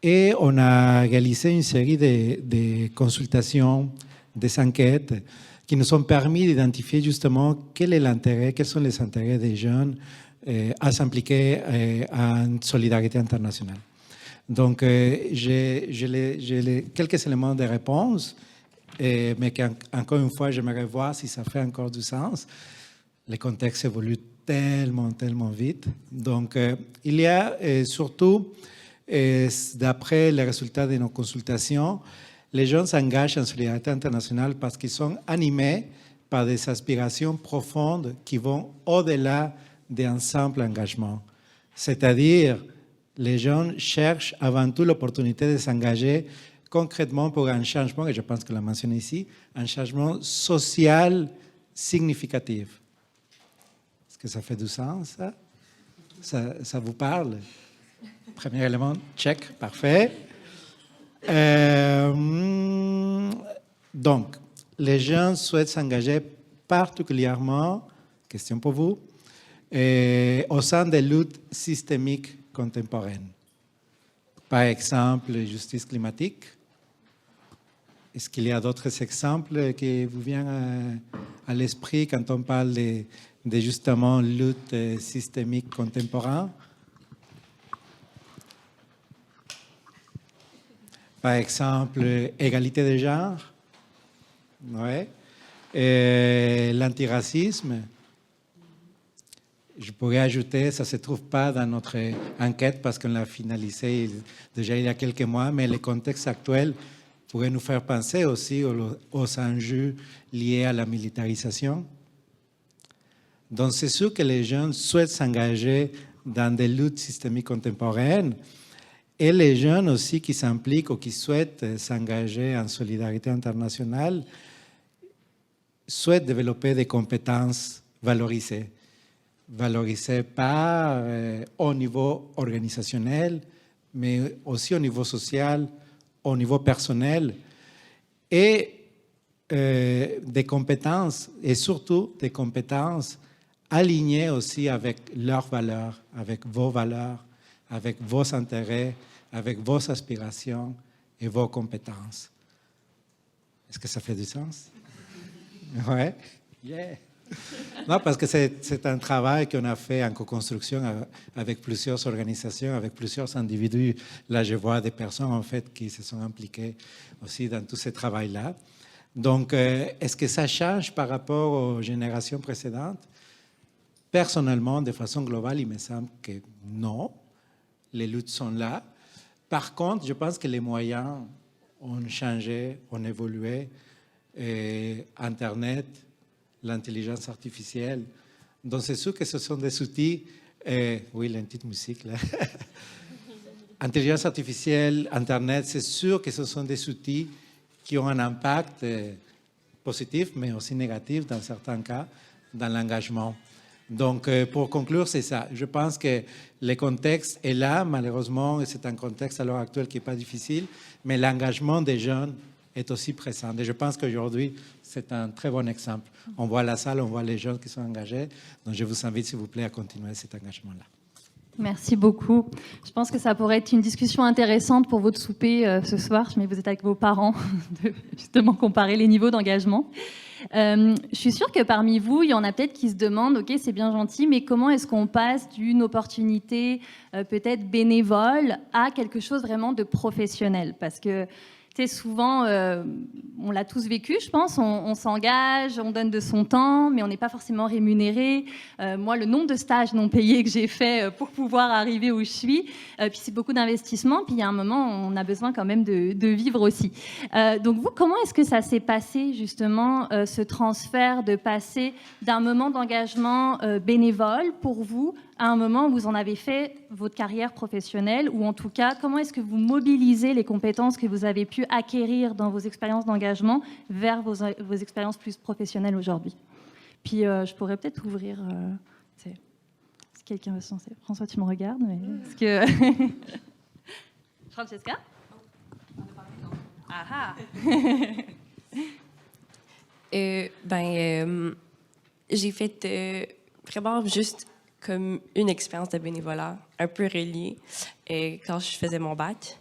Et on a réalisé une série de consultations, des enquêtes qui nous ont permis d'identifier justement quels sont les intérêts des jeunes à s'impliquer en solidarité internationale. Donc, j'ai quelques éléments de réponse, mais encore une fois, j'aimerais voir si ça fait encore du sens. Le contexte évolue tellement vite. Donc, il y a surtout, d'après les résultats de nos consultations, les jeunes s'engagent en solidarité internationale parce qu'ils sont animés par des aspirations profondes qui vont au-delà d'un simple engagement. C'est-à-dire, les jeunes cherchent avant tout l'opportunité de s'engager concrètement pour un changement, et je pense que l'a mentionné ici, un changement social significatif. Est-ce que ça fait du sens, ça? Ça vous parle? Premier élément, check, parfait. Donc, les jeunes souhaitent s'engager particulièrement, question pour vous, au sein des luttes systémiques contemporaines. Par exemple, justice climatique. Est-ce qu'il y a d'autres exemples qui vous viennent à l'esprit quand on parle de justement lutte systémique contemporaine? Par exemple, égalité des genres, ouais. L'antiracisme. Je pourrais ajouter, ça ne se trouve pas dans notre enquête parce qu'on l'a finalisé déjà il y a quelques mois, mais le contexte actuel pourrait nous faire penser aussi aux enjeux liés à la militarisation. Donc, c'est sûr que les jeunes souhaitent s'engager dans des luttes systémiques contemporaines et les jeunes aussi qui s'impliquent ou qui souhaitent s'engager en solidarité internationale souhaitent développer des compétences valorisées par au niveau organisationnel, mais aussi au niveau social, au niveau personnel, et des compétences, et surtout des compétences alignées aussi avec leurs valeurs, avec vos intérêts, avec vos aspirations et vos compétences. Est-ce que ça fait du sens? Ouais. Yeah. Non, parce que c'est un travail qu'on a fait en co-construction avec plusieurs organisations, avec plusieurs individus. Là, je vois des personnes, en fait, qui se sont impliquées aussi dans tout ce travail-là. Donc, est-ce que ça change par rapport aux générations précédentes? Personnellement, de façon globale, il me semble que non. Les luttes sont là. Par contre, je pense que les moyens ont changé, ont évolué. Internet, l'intelligence artificielle. Donc, c'est sûr que ce sont des outils... oui, il y a une petite musique là. Intelligence artificielle, Internet, c'est sûr que ce sont des outils qui ont un impact positif, mais aussi négatif dans certains cas, dans l'engagement. Donc, pour conclure, c'est ça. Je pense que le contexte est là, malheureusement, et c'est un contexte à l'heure actuelle qui n'est pas difficile, mais l'engagement des jeunes est aussi présent. Et je pense qu'aujourd'hui, c'est un très bon exemple. On voit la salle, on voit les jeunes qui sont engagés. Donc, je vous invite, s'il vous plaît, à continuer cet engagement-là. Merci beaucoup. Je pense que ça pourrait être une discussion intéressante pour votre souper ce soir, mais vous êtes avec vos parents, de justement comparer les niveaux d'engagement. Je suis sûre que parmi vous, il y en a peut-être qui se demandent, ok, c'est bien gentil, mais comment est-ce qu'on passe d'une opportunité peut-être bénévole à quelque chose vraiment de professionnel? Parce que souvent, on l'a tous vécu, je pense, on s'engage, on donne de son temps, mais on n'est pas forcément rémunéré. Moi, le nombre de stages non payés que j'ai fait pour pouvoir arriver où je suis, puis c'est beaucoup d'investissement, puis il y a un moment, on a besoin quand même de vivre aussi. Donc vous, comment est-ce que ça s'est passé, justement, ce transfert de passer d'un moment d'engagement bénévole pour vous à un moment où vous en avez fait votre carrière professionnelle, ou en tout cas, comment est-ce que vous mobilisez les compétences que vous avez pu acquérir dans vos expériences d'engagement vers vos expériences plus professionnelles aujourd'hui? Puis je pourrais peut-être ouvrir... si quelqu'un veut se lancer. François, tu me regardes, mais est-ce que... Francesca? Ah j'ai fait vraiment juste comme une expérience de bénévolat, un peu reliée, quand je faisais mon bac.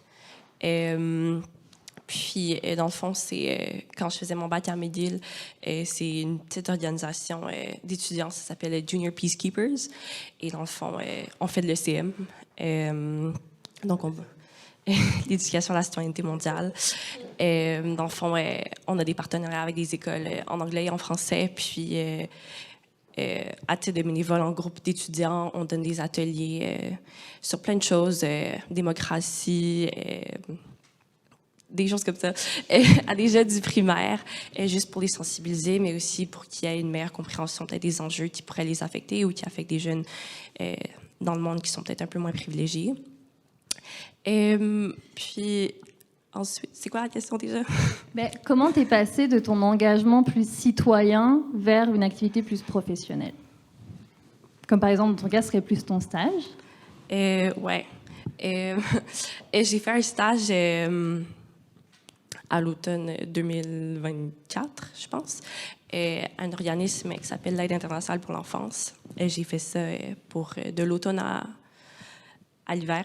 Puis, dans le fond, c'est quand je faisais mon bac à McGill, c'est une petite organisation d'étudiants, ça s'appelle Junior Peacekeepers. Et dans le fond, on fait de l'ECM. Donc, l'éducation à la citoyenneté mondiale. Dans le fond, on a des partenariats avec des écoles en anglais et en français. Puis, à titre de bénévole en groupe d'étudiants, on donne des ateliers sur plein de choses, démocratie, des choses comme ça, à des jeunes du primaire, juste pour les sensibiliser, mais aussi pour qu'il y ait une meilleure compréhension peut-être des enjeux qui pourraient les affecter ou qui affectent des jeunes dans le monde qui sont peut-être un peu moins privilégiés. Puis ensuite, c'est quoi la question déjà? Comment t'es passé de ton engagement plus citoyen vers une activité plus professionnelle? Comme par exemple, dans ton cas, ce serait plus ton stage? Ouais. J'ai fait un stage à l'automne 2024, je pense, un organisme qui s'appelle l'Aide internationale pour l'enfance. J'ai fait ça pour de l'automne à l'hiver.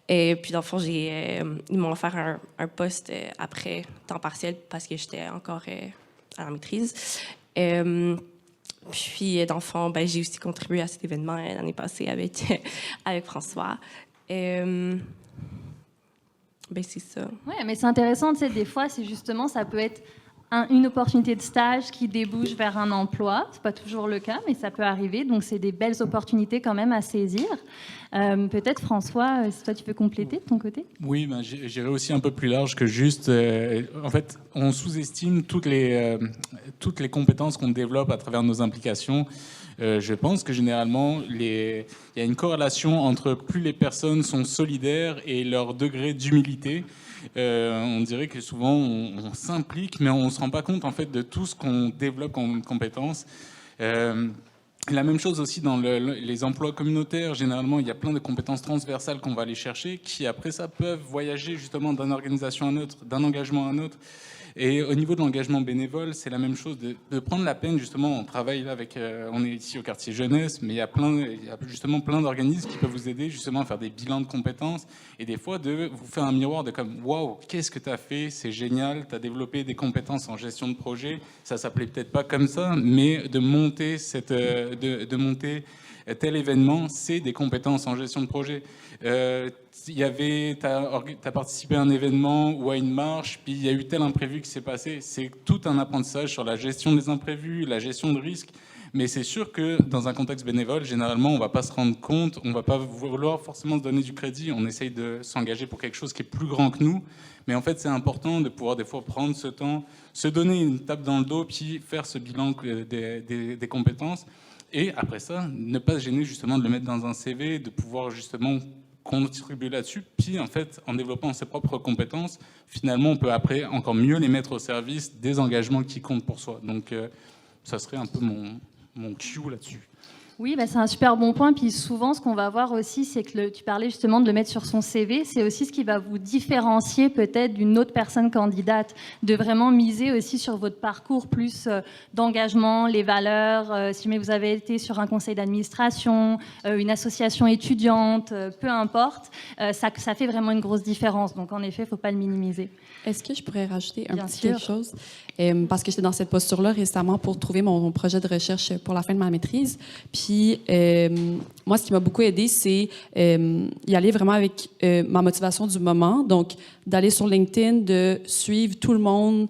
Et puis, dans le fond, ils m'ont offert un poste après temps partiel parce que j'étais encore à la maîtrise. Puis, dans le fond, j'ai aussi contribué à cet événement l'année passée avec François. C'est ça. Oui, mais c'est intéressant, tu sais, des fois, c'est justement, ça peut être une opportunité de stage qui débouche vers un emploi. C'est pas toujours le cas, mais ça peut arriver. Donc, c'est des belles opportunités quand même à saisir. Peut-être, François, si toi, tu peux compléter de ton côté? Oui, j'irai aussi un peu plus large que juste... en fait, on sous-estime toutes les compétences qu'on développe à travers nos implications. Je pense que généralement, il y a une corrélation entre plus les personnes sont solidaires et leur degré d'humilité. On dirait que souvent on s'implique, mais on ne se rend pas compte en fait de tout ce qu'on développe comme compétences. La même chose aussi dans les emplois communautaires. Généralement, il y a plein de compétences transversales qu'on va aller chercher, qui après ça peuvent voyager justement d'une organisation à une autre, d'un engagement à un autre. Et au niveau de l'engagement bénévole, c'est la même chose, de prendre la peine, justement, on travaille là avec, on est ici au quartier jeunesse, mais il y a justement plein d'organismes qui peuvent vous aider justement à faire des bilans de compétences et des fois de vous faire un miroir de comme, waouh, qu'est-ce que tu as fait, c'est génial, tu as développé des compétences en gestion de projet, ça s'appelait peut-être pas comme ça, mais de monter tel événement, c'est des compétences en gestion de projet. T'as participé à un événement ou à une marche, puis il y a eu tel imprévu qui s'est passé. C'est tout un apprentissage sur la gestion des imprévus, la gestion de risques. Mais c'est sûr que dans un contexte bénévole, généralement, on ne va pas se rendre compte, on ne va pas vouloir forcément se donner du crédit. On essaye de s'engager pour quelque chose qui est plus grand que nous. Mais en fait, c'est important de pouvoir des fois prendre ce temps, se donner une tape dans le dos, puis faire ce bilan des compétences. Et après ça, ne pas se gêner justement de le mettre dans un CV, de pouvoir justement contribuer là-dessus. Puis en fait, en développant ses propres compétences, finalement, on peut après encore mieux les mettre au service des engagements qui comptent pour soi. Donc, ça serait un peu mon cue là-dessus. Oui, bah, c'est un super bon point. Puis souvent, ce qu'on va voir aussi, c'est que tu parlais justement de le mettre sur son CV. C'est aussi ce qui va vous différencier peut-être d'une autre personne candidate, de vraiment miser aussi sur votre parcours plus d'engagement, les valeurs. Si vous avez été sur un conseil d'administration, une association étudiante, peu importe, ça fait vraiment une grosse différence. Donc en effet, il ne faut pas le minimiser. Est-ce que je pourrais rajouter Bien quelque sûr. chose? Parce que j'étais dans cette posture-là récemment pour trouver mon projet de recherche pour la fin de ma maîtrise. Puis, moi, ce qui m'a beaucoup aidé, c'est y aller vraiment avec ma motivation du moment. Donc, d'aller sur LinkedIn, de suivre tout le monde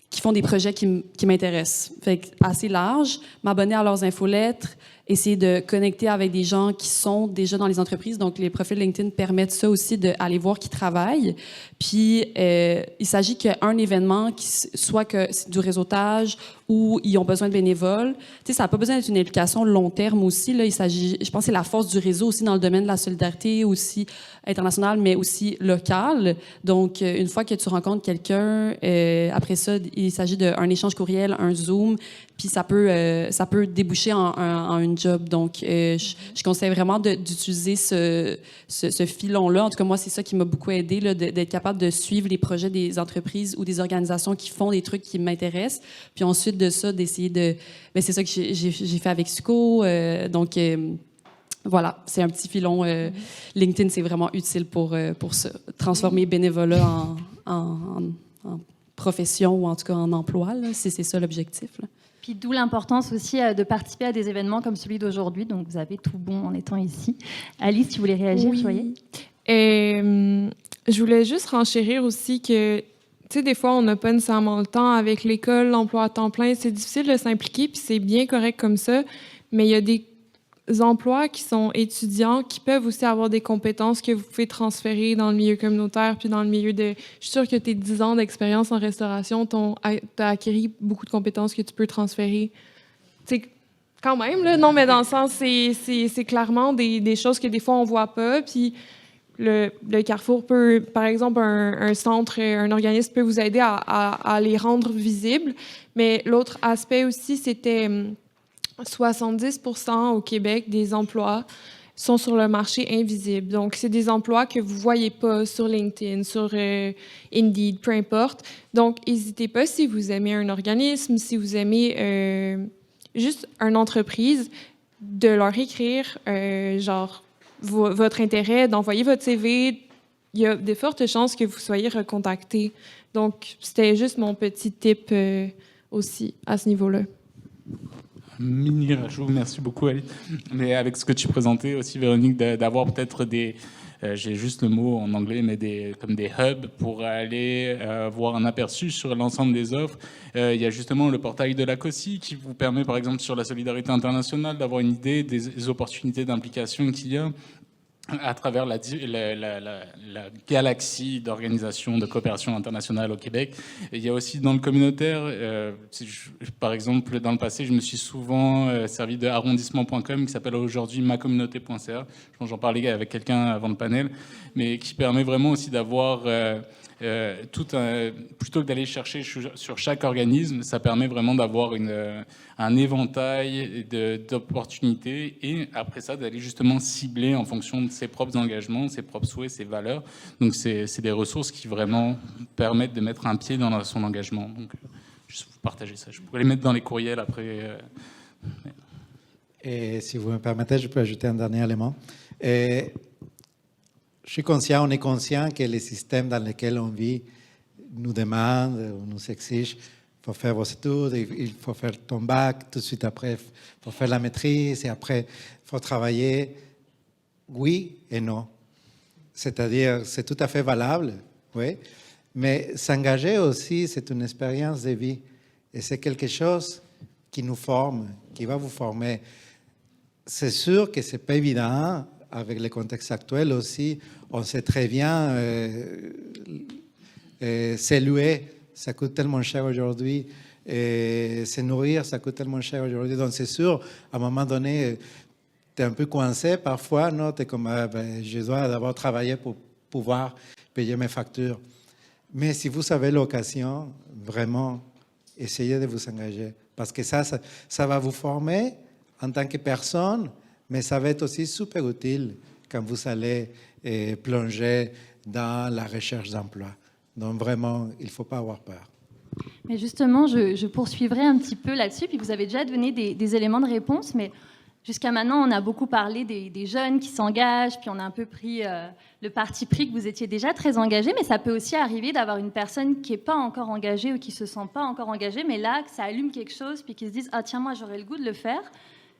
qui font des projets qui m'intéressent. Fait que assez large, m'abonner à leurs infolettres, essayer de connecter avec des gens qui sont déjà dans les entreprises. Donc, les profils LinkedIn permettent ça aussi, d'aller voir qui travaillent. Puis, il s'agit qu'un événement, soit que c'est du réseautage ou ils ont besoin de bénévoles. Tu sais, ça n'a pas besoin d'être une implication long terme aussi. Là, il s'agit, je pense que c'est la force du réseau aussi dans le domaine de la solidarité, aussi internationale, mais aussi locale. Donc, une fois que tu rencontres quelqu'un, après ça, il s'agit d'un échange courriel, un Zoom, puis ça peut déboucher en une job. Donc, je conseille vraiment d'utiliser ce filon-là. En tout cas, moi, c'est ça qui m'a beaucoup aidé, là, d'être capable de suivre les projets des entreprises ou des organisations qui font des trucs qui m'intéressent. Puis ensuite de ça, d'essayer de... Bien, c'est ça que j'ai fait avec Suco. Donc, voilà, c'est un petit filon. LinkedIn, c'est vraiment utile pour ça. Transformer bénévolat en profession ou en tout cas en emploi, là, si c'est ça l'objectif, là. Puis d'où l'importance aussi de participer à des événements comme celui d'aujourd'hui. Donc, vous avez tout bon en étant ici. Alice, tu voulais réagir, Oui. soyez. Je voulais juste renchérir aussi que, tu sais, des fois, on n'a pas nécessairement le temps avec l'école, l'emploi à temps plein. C'est difficile de s'impliquer, puis c'est bien correct comme ça. Mais il y a des emplois qui sont étudiants, qui peuvent aussi avoir des compétences que vous pouvez transférer dans le milieu communautaire, puis dans le milieu de... Je suis sûre que tes 10 ans d'expérience en restauration t'as acquis beaucoup de compétences que tu peux transférer. Tu sais, quand même, là. Non, mais dans le sens, c'est clairement des choses que des fois, on voit pas, puis le Carrefour peut, par exemple, un centre, un organisme peut vous aider à les rendre visibles. Mais l'autre aspect aussi, c'était 70% au Québec des emplois sont sur le marché invisible. Donc, c'est des emplois que vous voyez pas sur LinkedIn, sur Indeed, peu importe. Donc, n'hésitez pas si vous aimez un organisme, si vous aimez juste une entreprise, de leur écrire, genre, votre intérêt, d'envoyer votre CV. Il y a de fortes chances que vous soyez recontacté. Donc, c'était juste mon petit tip aussi à ce niveau-là. Mini rajout, merci beaucoup Ali. Mais avec ce que tu présentais aussi Véronique, d'avoir peut-être des, j'ai juste le mot en anglais, mais comme des hubs pour aller voir un aperçu sur l'ensemble des offres. Il y a justement le portail de la COSI qui vous permet par exemple sur la solidarité internationale d'avoir une idée des opportunités d'implication qu'il y a à travers la galaxie d'organisations de coopération internationale au Québec. Et il y a aussi dans le communautaire, par exemple, dans le passé, je me suis souvent servi de arrondissement.com qui s'appelle aujourd'hui macommunauté.ca. Je pense que j'en parlais avec quelqu'un avant le panel, mais qui permet vraiment aussi d'avoir... plutôt que d'aller chercher sur chaque organisme, ça permet vraiment d'avoir un éventail d'opportunités et après ça d'aller justement cibler en fonction de ses propres engagements, ses propres souhaits, ses valeurs. Donc c'est des ressources qui vraiment permettent de mettre un pied dans son engagement. Donc juste vous partager ça. Je pourrais les mettre dans les courriels après. Et si vous me permettez, je peux ajouter un dernier élément. On est conscient que les systèmes dans lesquels on vit nous demandent, nous exigent, il faut faire vos études, il faut faire ton bac, tout de suite après, il faut faire la maîtrise, et après, il faut travailler. Oui et non. C'est-à-dire, c'est tout à fait valable, oui, mais s'engager aussi, c'est une expérience de vie, et c'est quelque chose qui nous forme, qui va vous former. C'est sûr que ce n'est pas évident. Avec le contexte actuel aussi, on sait très bien, s'élever, ça coûte tellement cher aujourd'hui, se nourrir, ça coûte tellement cher aujourd'hui. Donc c'est sûr, à un moment donné, tu es un peu coincé parfois, non? Tu es comme, je dois d'abord travailler pour pouvoir payer mes factures. Mais si vous avez l'occasion, vraiment, essayez de vous engager. Parce que ça va vous former en tant que personne, mais ça va être aussi super utile quand vous allez plonger dans la recherche d'emploi. Donc vraiment, il ne faut pas avoir peur. Mais justement, je poursuivrai un petit peu là-dessus, puis vous avez déjà donné des éléments de réponse, mais jusqu'à maintenant, on a beaucoup parlé des jeunes qui s'engagent, puis on a un peu pris le parti pris que vous étiez déjà très engagé, mais ça peut aussi arriver d'avoir une personne qui n'est pas encore engagée ou qui ne se sent pas encore engagée, mais là, que ça allume quelque chose, puis qui se disent « Ah tiens, moi, j'aurais le goût de le faire ».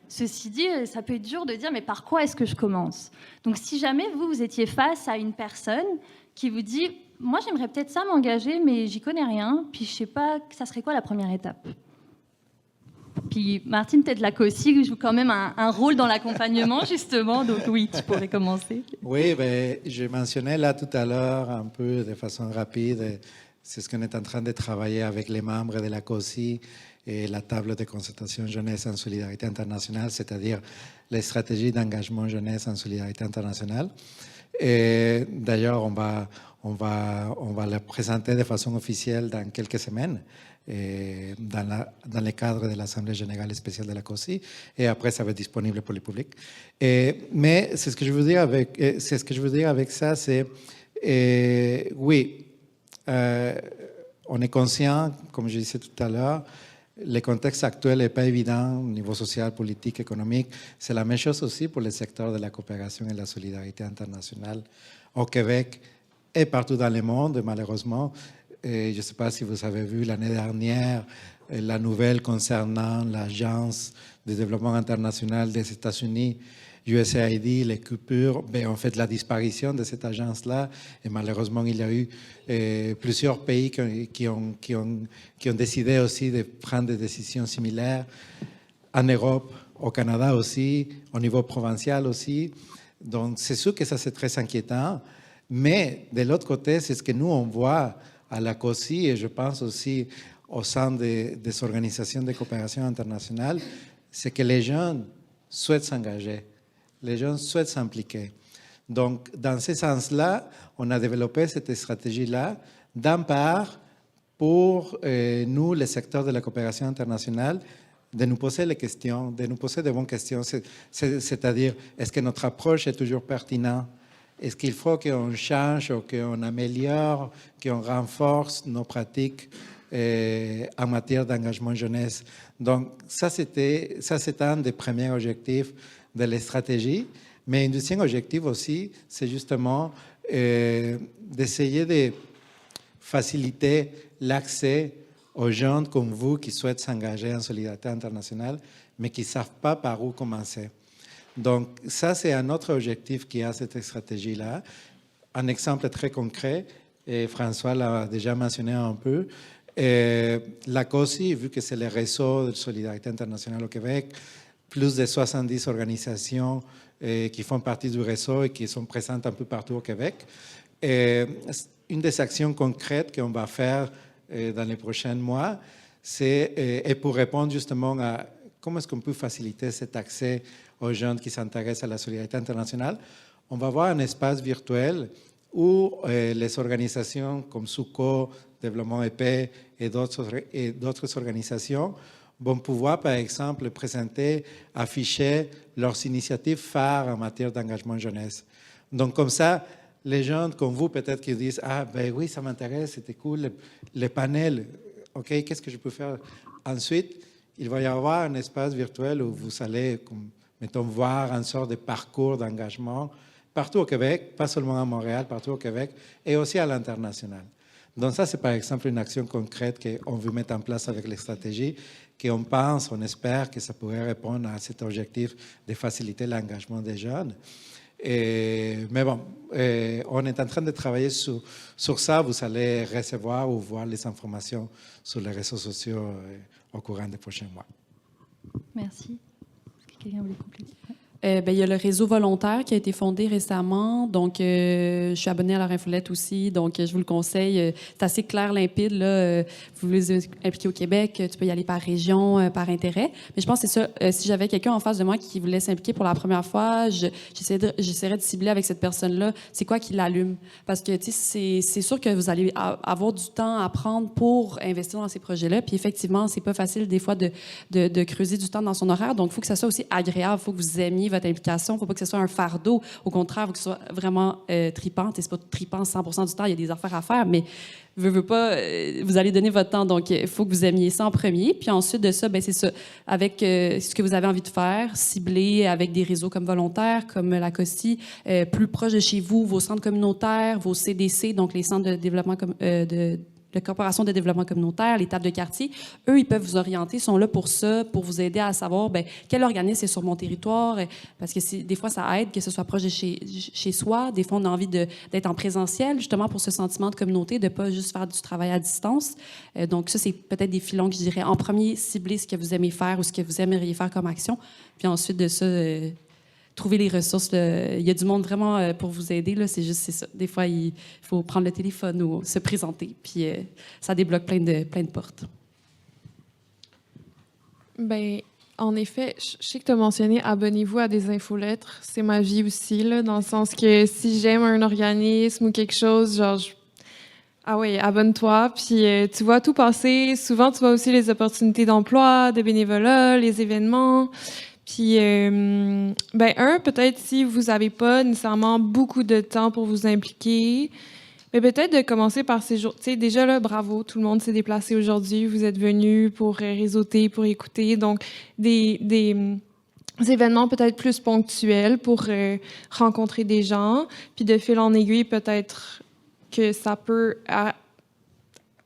Ceci dit, ça peut être dur de dire « Mais par quoi est-ce que je commence ?» Donc, si jamais vous étiez face à une personne qui vous dit « Moi, j'aimerais peut-être ça m'engager, mais j'y connais rien, puis je ne sais pas, ça serait quoi la première étape ?» Puis Martine, peut-être là aussi joue quand même un rôle dans l'accompagnement, justement. Donc oui, tu pourrais commencer. Oui, ben, je mentionnais là tout à l'heure un peu de façon rapide, c'est ce qu'on est en train de travailler avec les membres de la COSI et la table de concertation jeunesse en solidarité internationale, c'est-à-dire les stratégies d'engagement jeunesse en solidarité internationale. Et d'ailleurs, on va le présenter de façon officielle dans quelques semaines. Dans le cadre de l'Assemblée générale spéciale de la COSI, et après ça va être disponible pour le public. Mais c'est ce que je veux dire avec ça, c'est oui, on est conscient, comme je disais tout à l'heure, le contexte actuel n'est pas évident au niveau social, politique, économique. C'est la même chose aussi pour le secteur de la coopération et de la solidarité internationale au Québec et partout dans le monde, malheureusement. Et je ne sais pas si vous avez vu l'année dernière la nouvelle concernant l'Agence de développement international des États-Unis, USAID, les coupures, en fait la disparition de cette agence-là. Et malheureusement, il y a eu plusieurs pays qui ont décidé aussi de prendre des décisions similaires en Europe, au Canada aussi, au niveau provincial aussi. Donc c'est sûr que ça c'est très inquiétant. Mais de l'autre côté, c'est ce que nous on voit à la COSI et je pense aussi au sein des organisations de coopération internationale, c'est que les jeunes souhaitent s'engager, les jeunes souhaitent s'impliquer. Donc, dans ce sens-là, on a développé cette stratégie-là, d'un part, pour nous, les secteurs de la coopération internationale, de nous poser les questions, de nous poser de bonnes questions, c'est-à-dire, est-ce que notre approche est toujours pertinente? Est-ce qu'il faut qu'on change ou qu'on améliore, qu'on renforce nos pratiques en matière d'engagement jeunesse? Donc, ça, c'est un des premiers objectifs de la stratégie. Mais un deuxième objectif aussi, c'est justement d'essayer de faciliter l'accès aux jeunes comme vous qui souhaitent s'engager en solidarité internationale, mais qui ne savent pas par où commencer. Donc, ça, c'est un autre objectif qui a cette stratégie-là. Un exemple très concret, et François l'a déjà mentionné un peu, la COSI, vu que c'est le réseau de solidarité internationale au Québec, plus de 70 organisations qui font partie du réseau et qui sont présentes un peu partout au Québec. Une des actions concrètes qu'on va faire dans les prochains mois, c'est pour répondre justement à comment est-ce qu'on peut faciliter cet accès aux jeunes qui s'intéressent à la solidarité internationale. On va avoir un espace virtuel où les organisations comme SUCO, Développement et Paix et d'autres organisations vont pouvoir, par exemple, présenter, afficher leurs initiatives phares en matière d'engagement jeunesse. Donc, comme ça, les jeunes comme vous, peut-être, qui disent « Ah, ben oui, ça m'intéresse, c'était cool, les panels, OK, qu'est-ce que je peux faire ?» Ensuite, il va y avoir un espace virtuel où vous allez, mettons, voir une sorte de parcours d'engagement partout au Québec, pas seulement à Montréal, partout au Québec, et aussi à l'international. Donc ça, c'est par exemple une action concrète qu'on veut mettre en place avec les stratégies, qu'on pense, on espère que ça pourrait répondre à cet objectif de faciliter l'engagement des jeunes. Mais bon, on est en train de travailler sur ça. Vous allez recevoir ou voir les informations sur les réseaux sociaux au courant des prochains mois. Merci. Est-ce que quelqu'un voulait compléter ? Il y a le réseau volontaire qui a été fondé récemment. Donc, je suis abonnée à leur infolette aussi. Donc, je vous le conseille. C'est assez clair, limpide. Là. Vous voulez vous impliquer au Québec, tu peux y aller par région, par intérêt. Mais je pense que c'est ça. Si j'avais quelqu'un en face de moi qui voulait s'impliquer pour la première fois, j'essaierais de cibler avec cette personne-là, c'est quoi qui l'allume. Parce que, tu sais, c'est sûr que vous allez avoir du temps à prendre pour investir dans ces projets-là. Puis, effectivement, c'est pas facile des fois de creuser du temps dans son horaire. Donc, il faut que ça soit aussi agréable. Il faut que vous aimiez votre implication. Il ne faut pas que ce soit un fardeau. Au contraire, il faut que ce soit vraiment tripant. Et c'est pas tripant 100% du temps. Il y a des affaires à faire, mais veux pas, vous allez donner votre temps. Donc, il faut que vous aimiez ça en premier. Puis ensuite de ça, c'est ça. Avec ce que vous avez envie de faire, cibler avec des réseaux comme Volontaires, comme la COSI, plus proche de chez vous, vos centres communautaires, vos CDC, donc les centres de développement la Corporation de développement communautaire, les tables de quartier, eux, ils peuvent vous orienter, sont là pour ça, pour vous aider à savoir quel organisme est sur mon territoire, parce que des fois, ça aide que ce soit proche de chez soi. Des fois, on a envie d'être en présentiel, justement, pour ce sentiment de communauté, de ne pas juste faire du travail à distance. Donc ça, c'est peut-être des filons que je dirais. En premier, cibler ce que vous aimez faire ou ce que vous aimeriez faire comme action. Puis ensuite de ça, trouver les ressources. Il y a du monde vraiment pour vous aider. Là, c'est ça. Des fois, il faut prendre le téléphone ou se présenter. Puis ça débloque plein de portes. Bien, en effet, je sais que tu as mentionné abonnez-vous à des infolettres. C'est ma vie aussi, là, dans le sens que si j'aime un organisme ou quelque chose, genre, ah oui, abonne-toi. Puis tu vois tout passer. Souvent, tu vois aussi les opportunités d'emploi, de bénévolat, les événements. Puis, peut-être si vous n'avez pas nécessairement beaucoup de temps pour vous impliquer, mais peut-être de commencer par ces jours. Tu sais, déjà là, bravo, tout le monde s'est déplacé aujourd'hui. Vous êtes venus pour réseauter, pour écouter. Donc, des événements peut-être plus ponctuels pour rencontrer des gens. Puis de fil en aiguille, peut-être que ça peut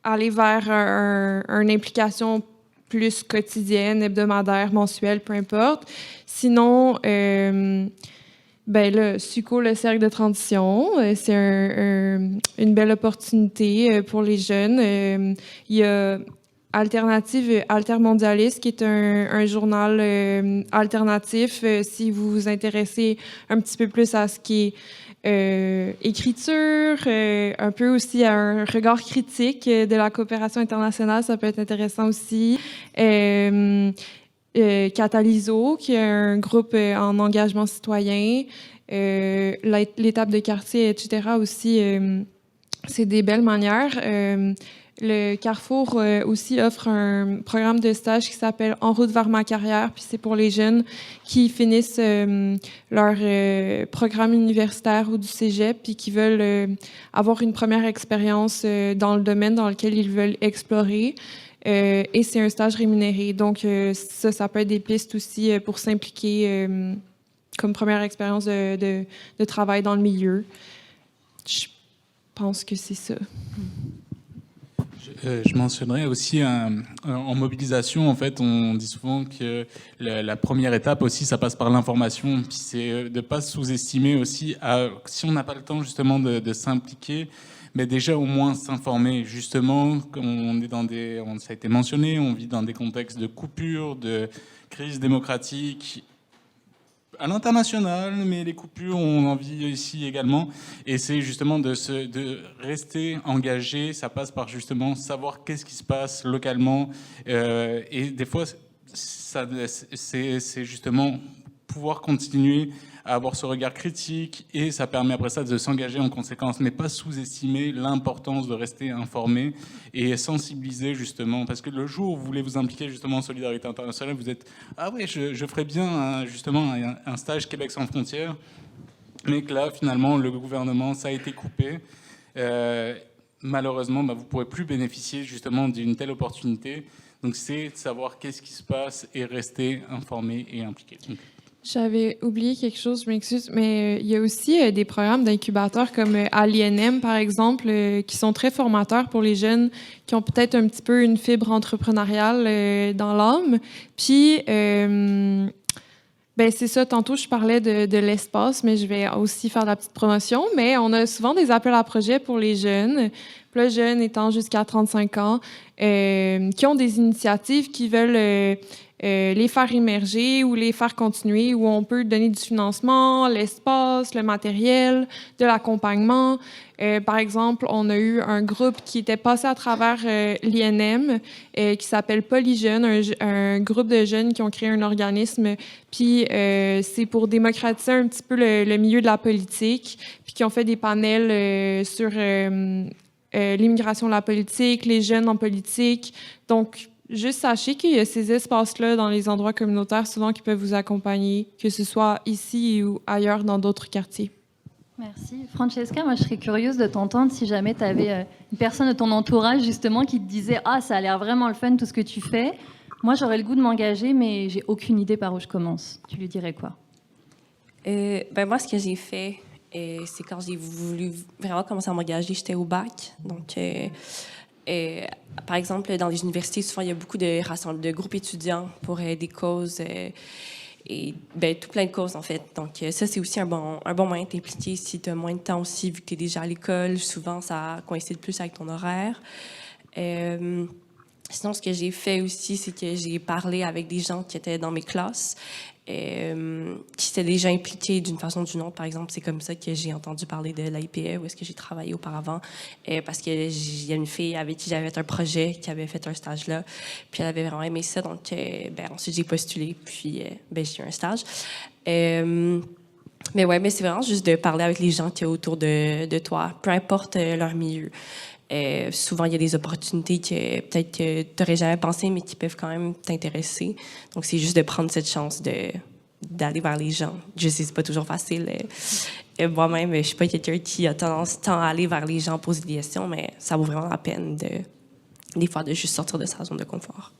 aller vers une implication plus quotidienne, hebdomadaire, mensuelle, peu importe. Sinon, SUCO, le cercle de transition, c'est une belle opportunité pour les jeunes. Il y a Alternative Altermondialiste, qui est un journal alternatif, si vous vous intéressez un petit peu plus à ce qui est écriture, un peu aussi à un regard critique de la coopération internationale, ça peut être intéressant aussi. Catalyso, qui est un groupe en engagement citoyen, l'étape de quartier, etc. aussi, c'est des belles manières. Le Carrefour aussi offre un programme de stage qui s'appelle En route vers ma carrière, puis c'est pour les jeunes qui finissent leur programme universitaire ou du cégep, puis qui veulent avoir une première expérience dans le domaine dans lequel ils veulent explorer. Et c'est un stage rémunéré. Donc, ça peut être des pistes aussi pour s'impliquer comme première expérience de travail dans le milieu. Je pense que c'est ça. Je mentionnerais aussi en mobilisation, en fait, on dit souvent que la première étape aussi, ça passe par l'information. Puis c'est de ne pas sous-estimer aussi, si on n'a pas le temps justement de s'impliquer, mais déjà au moins s'informer. Justement, comme ça a été mentionné, on vit dans des contextes de coupure, de crise démocratique à l'international, mais les coupures, on en vit ici également. Et c'est justement de rester engagé. Ça passe par justement savoir qu'est-ce qui se passe localement. Et des fois, c'est justement pouvoir continuer à avoir ce regard critique, et ça permet après ça de s'engager en conséquence, mais pas sous-estimer l'importance de rester informé et sensibiliser justement, parce que le jour où vous voulez vous impliquer justement en solidarité internationale, vous êtes « Ah oui, je ferais bien justement un stage Québec sans frontières », mais que là, finalement, le gouvernement, ça a été coupé. Malheureusement, vous ne pourrez plus bénéficier justement d'une telle opportunité. Donc c'est de savoir qu'est-ce qui se passe et rester informé et impliqué. J'avais oublié quelque chose, je m'excuse, mais il y a aussi des programmes d'incubateurs comme à l'INM, par exemple, qui sont très formateurs pour les jeunes qui ont peut-être un petit peu une fibre entrepreneuriale dans l'âme. Puis, c'est ça, tantôt je parlais de l'espace, mais je vais aussi faire de la petite promotion, mais on a souvent des appels à projets pour les jeunes, plus jeunes étant jusqu'à 35 ans, qui ont des initiatives qui veulent les faire émerger ou les faire continuer, où on peut donner du financement, l'espace, le matériel, de l'accompagnement. Par exemple, on a eu un groupe qui était passé à travers l'INM qui s'appelle Polyjeunes, un groupe de jeunes qui ont créé un organisme, puis c'est pour démocratiser un petit peu le milieu de la politique, puis qui ont fait des panels sur l'immigration de la politique, les jeunes en politique. Donc, juste sachez qu'il y a ces espaces-là dans les endroits communautaires souvent qui peuvent vous accompagner, que ce soit ici ou ailleurs dans d'autres quartiers. Merci. Francesca, moi je serais curieuse de t'entendre si jamais tu avais une personne de ton entourage justement qui te disait « Ah, ça a l'air vraiment le fun tout ce que tu fais. Moi j'aurais le goût de m'engager, mais j'ai aucune idée par où je commence. » Tu lui dirais quoi? Moi, ce que j'ai fait, c'est quand j'ai voulu vraiment commencer à m'engager, j'étais au bac. Donc, par exemple, dans les universités, souvent, il y a beaucoup de groupes étudiants pour des causes et tout plein de causes, en fait. Donc, ça, c'est aussi un bon moyen de t'impliquer si tu as moins de temps aussi, vu que tu es déjà à l'école. Souvent, ça coïncide plus avec ton horaire. Sinon, ce que j'ai fait aussi, c'est que j'ai parlé avec des gens qui étaient dans mes classes, qui s'étaient déjà impliqués d'une façon ou d'une autre. Par exemple, c'est comme ça que j'ai entendu parler de l'AIPE, où est-ce que j'ai travaillé auparavant, parce qu'il y a une fille avec qui j'avais fait un projet, qui avait fait un stage là, puis elle avait vraiment aimé ça. Donc, ensuite, j'ai postulé, puis j'ai eu un stage. Mais c'est vraiment juste de parler avec les gens qui sont autour de toi, peu importe leur milieu. Souvent, il y a des opportunités que peut-être que tu n'aurais jamais pensé, mais qui peuvent quand même t'intéresser. Donc, c'est juste de prendre cette chance d'aller vers les gens. Je sais, c'est pas toujours facile. Moi-même, je suis pas quelqu'un qui a tendance tant à aller vers les gens, poser des questions, mais ça vaut vraiment la peine des fois de juste sortir de sa zone de confort.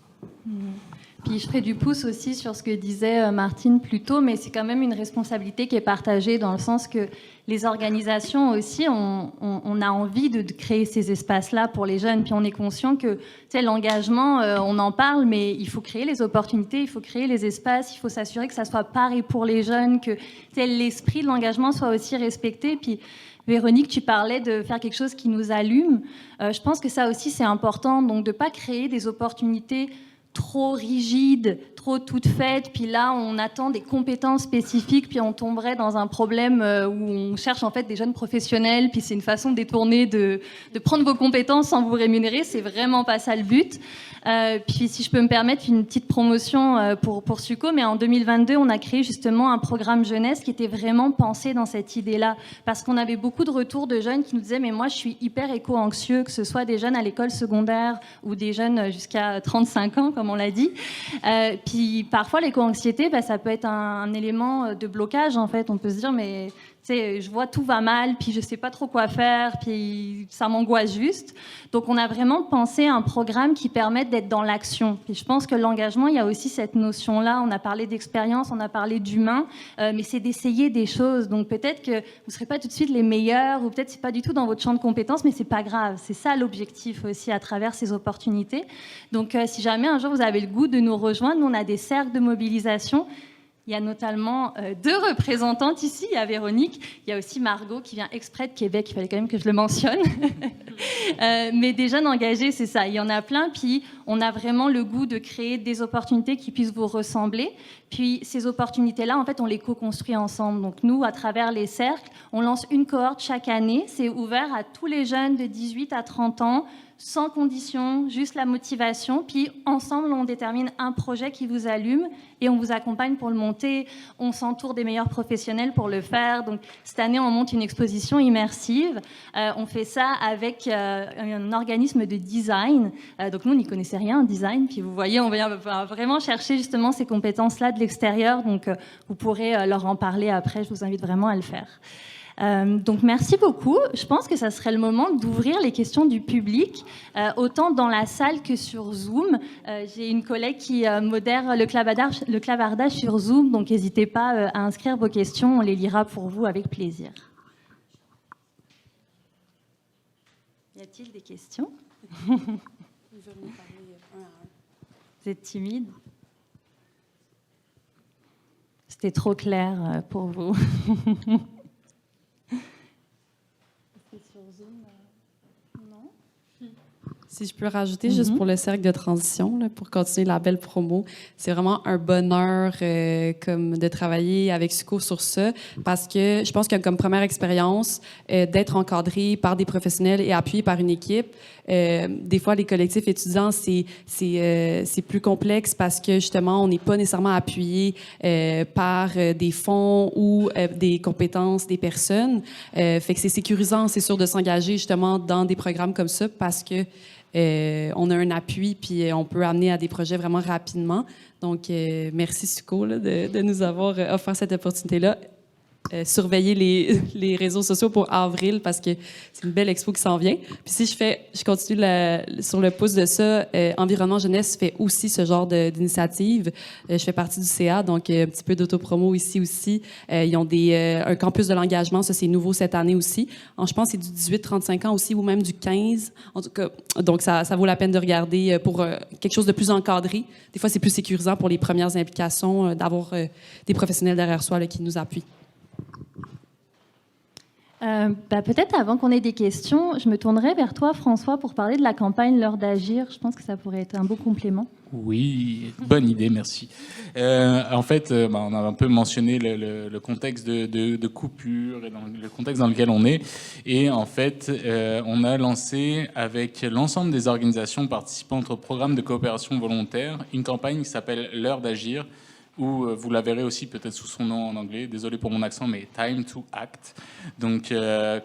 Puis je ferai du pouce aussi sur ce que disait Martine plus tôt, mais c'est quand même une responsabilité qui est partagée dans le sens que les organisations aussi, on a envie de créer ces espaces-là pour les jeunes. Puis on est conscient que l'engagement, on en parle, mais il faut créer les opportunités, il faut créer les espaces, il faut s'assurer que ça soit par et pour les jeunes, que l'esprit de l'engagement soit aussi respecté. Puis Véronique, tu parlais de faire quelque chose qui nous allume. Je pense que ça aussi, c'est important, donc de ne pas créer des opportunités trop rigide, trop toute faite, puis là on attend des compétences spécifiques, puis on tomberait dans un problème où on cherche en fait des jeunes professionnels, puis c'est une façon détournée de prendre vos compétences sans vous rémunérer, c'est vraiment pas ça le but. Puis si je peux me permettre une petite promotion pour Suco, mais en 2022 on a créé justement un programme jeunesse qui était vraiment pensé dans cette idée-là, parce qu'on avait beaucoup de retours de jeunes qui nous disaient mais moi je suis hyper éco-anxieux, que ce soit des jeunes à l'école secondaire ou des jeunes jusqu'à 35 ans comme on l'a dit. Puis parfois l'éco-anxiété, ça peut être un élément de blocage en fait. On peut se dire mais je vois tout va mal, puis je sais pas trop quoi faire, puis ça m'angoisse juste. Donc on a vraiment pensé à un programme qui permette d'être dans l'action. Puis je pense que l'engagement, il y a aussi cette notion-là. On a parlé d'expérience, on a parlé d'humain, mais c'est d'essayer des choses. Donc peut-être que vous serez pas tout de suite les meilleurs, ou peut-être c'est pas du tout dans votre champ de compétences, mais c'est pas grave. C'est ça l'objectif aussi à travers ces opportunités. Donc si jamais un jour vous avez le goût de nous rejoindre, nous on a des cercles de mobilisation. Il y a notamment 2 représentantes ici. Il y a Véronique, il y a aussi Margot qui vient exprès de Québec. Il fallait quand même que je le mentionne. Mais des jeunes engagés, c'est ça. Il y en a plein. Puis on a vraiment le goût de créer des opportunités qui puissent vous ressembler. Puis ces opportunités-là, en fait, on les co-construit ensemble. Donc nous, à travers les cercles, on lance une cohorte chaque année. C'est ouvert à tous les jeunes de 18 à 30 ans, sans condition, juste la motivation. Puis ensemble, on détermine un projet qui vous allume et on vous accompagne pour le monter. On s'entoure des meilleurs professionnels pour le faire. Donc cette année, on monte une exposition immersive. On fait ça avec un organisme de design. Donc nous, on n'y connaissait rien en design. Puis vous voyez, on va vraiment chercher justement ces compétences-là de l'extérieur. Donc vous pourrez leur en parler après. Je vous invite vraiment à le faire. Donc merci beaucoup. Je pense que ça serait le moment d'ouvrir les questions du public, autant dans la salle que sur Zoom. J'ai une collègue qui modère le clavardage sur Zoom, donc n'hésitez pas à inscrire vos questions, on les lira pour vous avec plaisir. Y a-t-il des questions? Vous êtes timide? C'était trop clair pour vous. Si je peux rajouter, juste pour le cercle de transition, là, pour continuer la belle promo, c'est vraiment un bonheur comme de travailler avec Suco sur ça, parce que je pense que comme première expérience, d'être encadré par des professionnels et appuyé par une équipe, des fois, les collectifs étudiants, c'est plus complexe parce que, justement, on n'est pas nécessairement appuyé par des fonds ou des compétences des personnes. Fait que c'est sécurisant, c'est sûr, de s'engager, justement, dans des programmes comme ça parce que on a un appui puis on peut amener à des projets vraiment rapidement. Donc, merci, Suco, là, de nous avoir offert cette opportunité-là. Surveiller les réseaux sociaux pour avril parce que c'est une belle expo qui s'en vient. Puis si je continue sur le pouce de ça, Environnement Jeunesse fait aussi ce genre d'initiative. Je fais partie du CA, donc un petit peu d'autopromo ici aussi. Ils ont un campus de l'engagement, ça c'est nouveau cette année aussi. Je pense que c'est du 18-35 ans aussi ou même du 15. En tout cas, donc ça vaut la peine de regarder pour quelque chose de plus encadré. Des fois, c'est plus sécurisant pour les premières implications d'avoir des professionnels derrière soi là, qui nous appuient. Peut-être avant qu'on ait des questions, je me tournerai vers toi, François, pour parler de la campagne L'heure d'agir. Je pense que ça pourrait être un beau complément. Oui, bonne idée, merci. En fait, on a un peu mentionné le contexte de coupure et le contexte dans lequel on est. Et en fait, on a lancé avec l'ensemble des organisations participantes au programme de coopération volontaire une campagne qui s'appelle L'heure d'agir, où vous la verrez aussi peut-être sous son nom en anglais, désolé pour mon accent, mais Time to Act. Donc,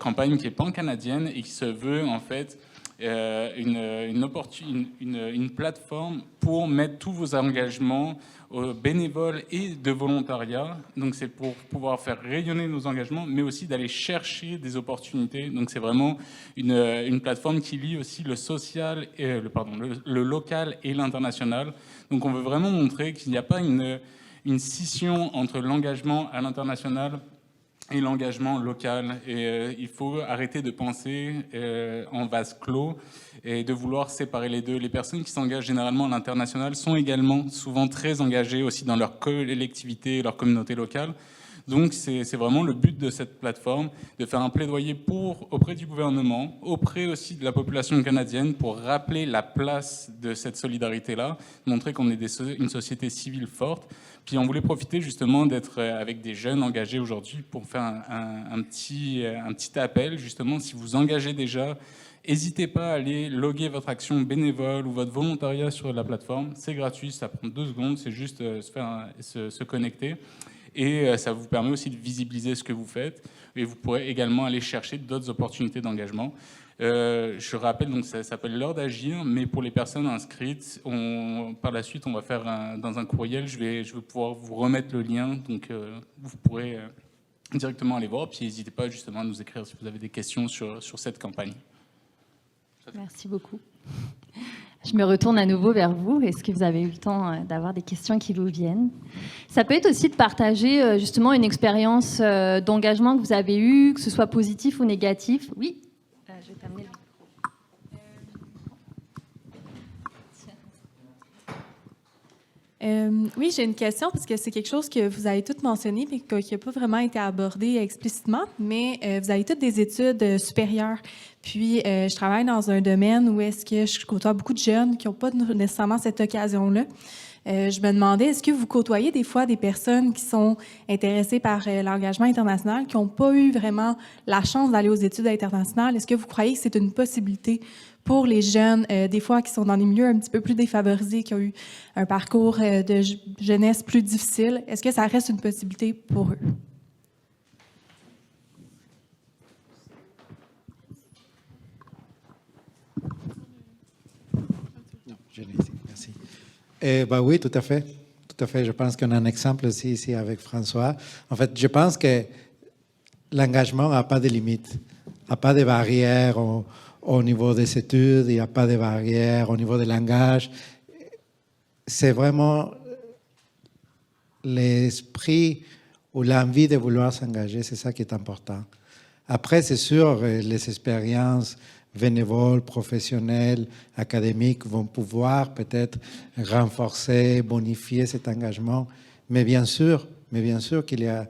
campagne qui est pan-canadienne et qui se veut en fait une plateforme pour mettre tous vos engagements bénévoles et de volontariat. Donc, c'est pour pouvoir faire rayonner nos engagements, mais aussi d'aller chercher des opportunités. Donc, c'est vraiment une plateforme qui lie aussi le social, et, le local et l'international. Donc, on veut vraiment montrer qu'il n'y a pas une scission entre l'engagement à l'international et l'engagement local. Et il faut arrêter de penser en vase clos et de vouloir séparer les deux. Les personnes qui s'engagent généralement à l'international sont également souvent très engagées aussi dans leur collectivité, leur communauté locale. Donc c'est vraiment le but de cette plateforme, de faire un plaidoyer auprès du gouvernement, auprès aussi de la population canadienne, pour rappeler la place de cette solidarité-là, montrer qu'on est une société civile forte. Puis on voulait profiter justement d'être avec des jeunes engagés aujourd'hui pour faire un petit appel, justement, si vous engagez déjà, n'hésitez pas à aller loguer votre action bénévole ou votre volontariat sur la plateforme. C'est gratuit, ça prend 2 secondes, c'est juste se connecter. Et ça vous permet aussi de visibiliser ce que vous faites. Et vous pourrez également aller chercher d'autres opportunités d'engagement. Je rappelle, donc ça s'appelle L'heure d'agir, mais pour les personnes inscrites, par la suite, on va faire dans un courriel, je vais pouvoir vous remettre le lien, donc vous pourrez directement aller voir. Puis n'hésitez pas justement à nous écrire si vous avez des questions sur cette campagne. Merci beaucoup. Je me retourne à nouveau vers vous. Est-ce que vous avez eu le temps d'avoir des questions qui vous viennent? Ça peut être aussi de partager justement une expérience d'engagement que vous avez eue, que ce soit positif ou négatif. Oui, je vais t'amener le micro. Oui, j'ai une question parce que c'est quelque chose que vous avez toutes mentionné et qui n'a pas vraiment été abordé explicitement, mais vous avez toutes des études supérieures. Puis, je travaille dans un domaine où est-ce que je côtoie beaucoup de jeunes qui n'ont pas nécessairement cette occasion-là. Je me demandais, est-ce que vous côtoyez des fois des personnes qui sont intéressées par l'engagement international, qui n'ont pas eu vraiment la chance d'aller aux études internationales? Est-ce que vous croyez que c'est une possibilité pour les jeunes, des fois qui sont dans des milieux un petit peu plus défavorisés, qui ont eu un parcours de jeunesse plus difficile? Est-ce que ça reste une possibilité pour eux? Merci. Oui, tout à fait. Tout à fait. Je pense qu'on a un exemple aussi ici avec François. En fait, je pense que l'engagement n'a pas de limites, n'a pas de barrières au niveau des études, il n'y a pas de barrières au niveau du langage. C'est vraiment l'esprit ou l'envie de vouloir s'engager, c'est ça qui est important. Après, c'est sûr, les expériences bénévoles, professionnelles, académiques vont pouvoir peut-être renforcer, bonifier cet engagement. Mais bien sûr qu'il y a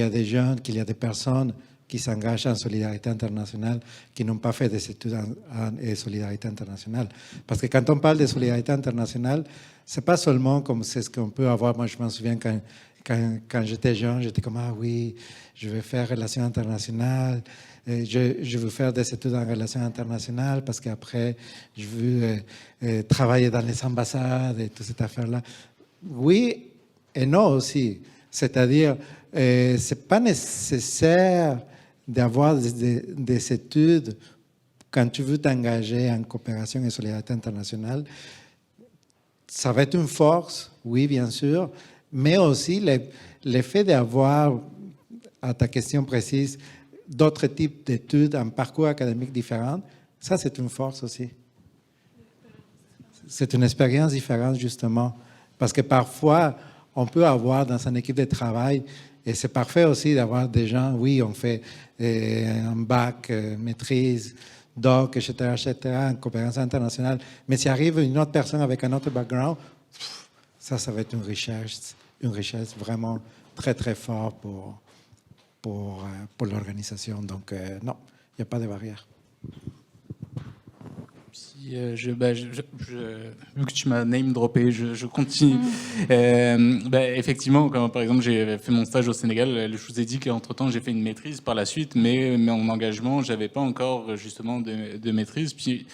des jeunes, qu'il y a des personnes qui s'engagent en solidarité internationale, qui n'ont pas fait des études en solidarité internationale. Parce que quand on parle de solidarité internationale, c'est pas seulement comme c'est ce qu'on peut avoir. Moi, je m'en souviens quand j'étais jeune, j'étais comme, ah oui, je vais faire relations internationales, je veux faire des études en relations internationales parce qu'après, je veux travailler dans les ambassades et toute cette affaire-là. Oui et non aussi. C'est-à-dire, c'est pas nécessaire d'avoir des études quand tu veux t'engager en coopération et solidarité internationale. Ça va être une force, oui, bien sûr, mais aussi l'effet d'avoir, à ta question précise, d'autres types d'études, un parcours académique différent, ça, c'est une force aussi. C'est une expérience différente, justement, parce que parfois, on peut avoir dans une équipe de travail, et c'est parfait aussi d'avoir des gens, oui, on fait un bac, maîtrise, doc, etc., en coopération internationale, mais s'il arrive une autre personne avec un autre background, ça va être une richesse vraiment très, très forte pour l'organisation. Donc, non, il n'y a pas de barrière. Vu que tu m'as name-droppé, je continue. Effectivement, quand, par exemple, j'ai fait mon stage au Sénégal, je vous ai dit qu'entre-temps, j'ai fait une maîtrise par la suite, mais en engagement, je n'avais pas encore justement de maîtrise. Puis,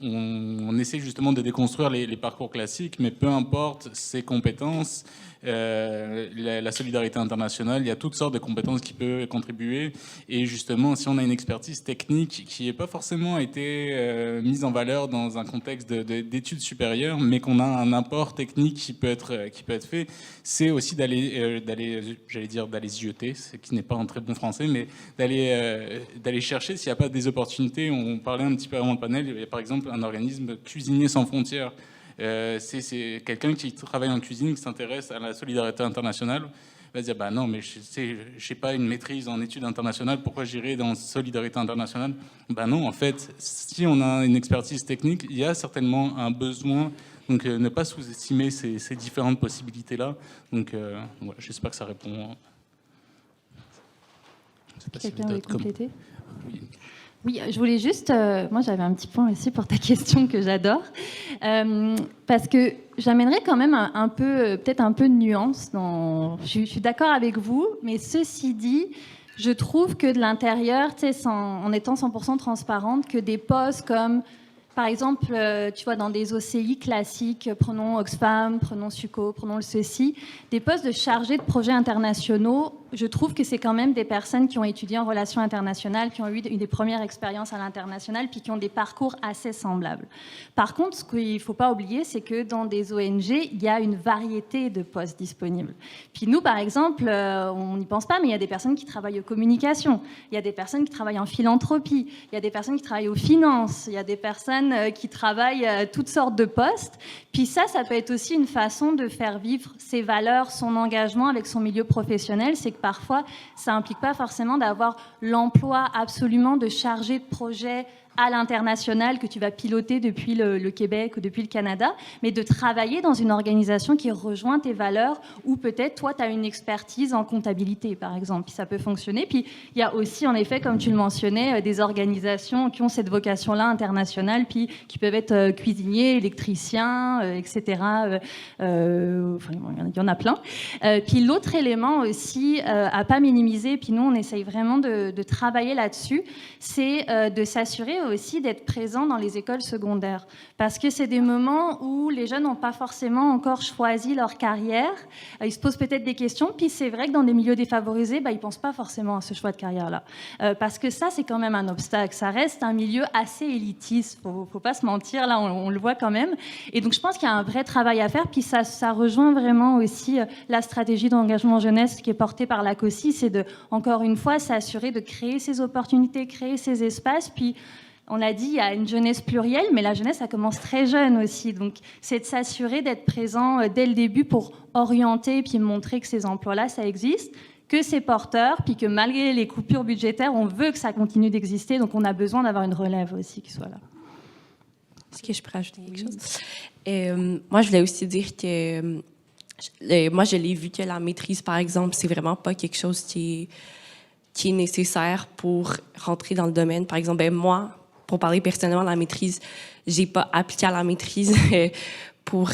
on essaie justement de déconstruire les parcours classiques, mais peu importe ses compétences, la solidarité internationale, il y a toutes sortes de compétences qui peuvent contribuer. Et justement, si on a une expertise technique qui n'a pas forcément été mise en valeur dans un contexte d'études supérieures, mais qu'on a un apport technique qui peut être fait, c'est aussi d'aller se jeter, ce qui n'est pas un très bon français, mais d'aller chercher s'il n'y a pas des opportunités. On parlait un petit peu avant le panel, il y a par exemple un organisme Cuisiniers sans frontières. C'est quelqu'un qui travaille en cuisine, qui s'intéresse à la solidarité internationale, va se dire bah non, mais je n'ai pas une maîtrise en études internationales, pourquoi j'irai dans solidarité internationale? Bah non, en fait, si on a une expertise technique, il y a certainement un besoin. Donc ne pas sous-estimer ces différentes possibilités-là. Donc voilà, j'espère que ça répond. Quelqu'un veut compléter? Oui. Oui, je voulais juste... moi, j'avais un petit point aussi pour ta question que j'adore. Parce que j'amènerais quand même peut-être un peu de nuance. Je suis d'accord avec vous, mais ceci dit, je trouve que de l'intérieur, en étant 100% transparente, que des postes comme... Par exemple, tu vois, dans des OCI classiques, prenons Oxfam, prenons Suco, prenons le ceci, des postes de chargés de projets internationaux, je trouve que c'est quand même des personnes qui ont étudié en relations internationales, qui ont eu des premières expériences à l'international, puis qui ont des parcours assez semblables. Par contre, ce qu'il ne faut pas oublier, c'est que dans des ONG, il y a une variété de postes disponibles. Puis nous, par exemple, on n'y pense pas, mais il y a des personnes qui travaillent aux communications, il y a des personnes qui travaillent en philanthropie, il y a des personnes qui travaillent aux finances, il y a des personnes qui travaillent toutes sortes de postes. Puis ça peut être aussi une façon de faire vivre ses valeurs, son engagement avec son milieu professionnel. C'est que parfois, ça n'implique pas forcément d'avoir l'emploi absolument de chargé de projet à l'international que tu vas piloter depuis le Québec ou depuis le Canada, mais de travailler dans une organisation qui rejoint tes valeurs, ou peut-être toi, tu as une expertise en comptabilité, par exemple, puis ça peut fonctionner. Puis il y a aussi, en effet, comme tu le mentionnais, des organisations qui ont cette vocation-là internationale, puis qui peuvent être cuisiniers, électriciens, etc. Il y en a plein. Puis l'autre élément aussi, à pas minimiser, puis nous, on essaye vraiment de travailler là-dessus, c'est de s'assurer aussi d'être présent dans les écoles secondaires. Parce que c'est des moments où les jeunes n'ont pas forcément encore choisi leur carrière. Ils se posent peut-être des questions. Puis c'est vrai que dans des milieux défavorisés, ils ne pensent pas forcément à ce choix de carrière-là. Parce que ça, c'est quand même un obstacle. Ça reste un milieu assez élitiste. Il ne faut pas se mentir. Là, on le voit quand même. Et donc, je pense qu'il y a un vrai travail à faire. Puis ça rejoint vraiment aussi la stratégie d'engagement jeunesse qui est portée par la COSI. C'est de, encore une fois, s'assurer de créer ces opportunités, créer ces espaces. Puis on l'a dit, il y a une jeunesse plurielle, mais la jeunesse, ça commence très jeune aussi. Donc, c'est de s'assurer d'être présent dès le début pour orienter puis montrer que ces emplois-là, ça existe, que c'est porteur, puis que malgré les coupures budgétaires, on veut que ça continue d'exister. Donc, on a besoin d'avoir une relève aussi qui soit là. Est-ce que je peux rajouter quelque chose? Moi, je voulais aussi dire que moi, je l'ai vu que la maîtrise, par exemple, c'est vraiment pas quelque chose qui est nécessaire pour rentrer dans le domaine. Par exemple, moi, pour parler personnellement de la maîtrise, j'ai pas appliqué à la maîtrise pour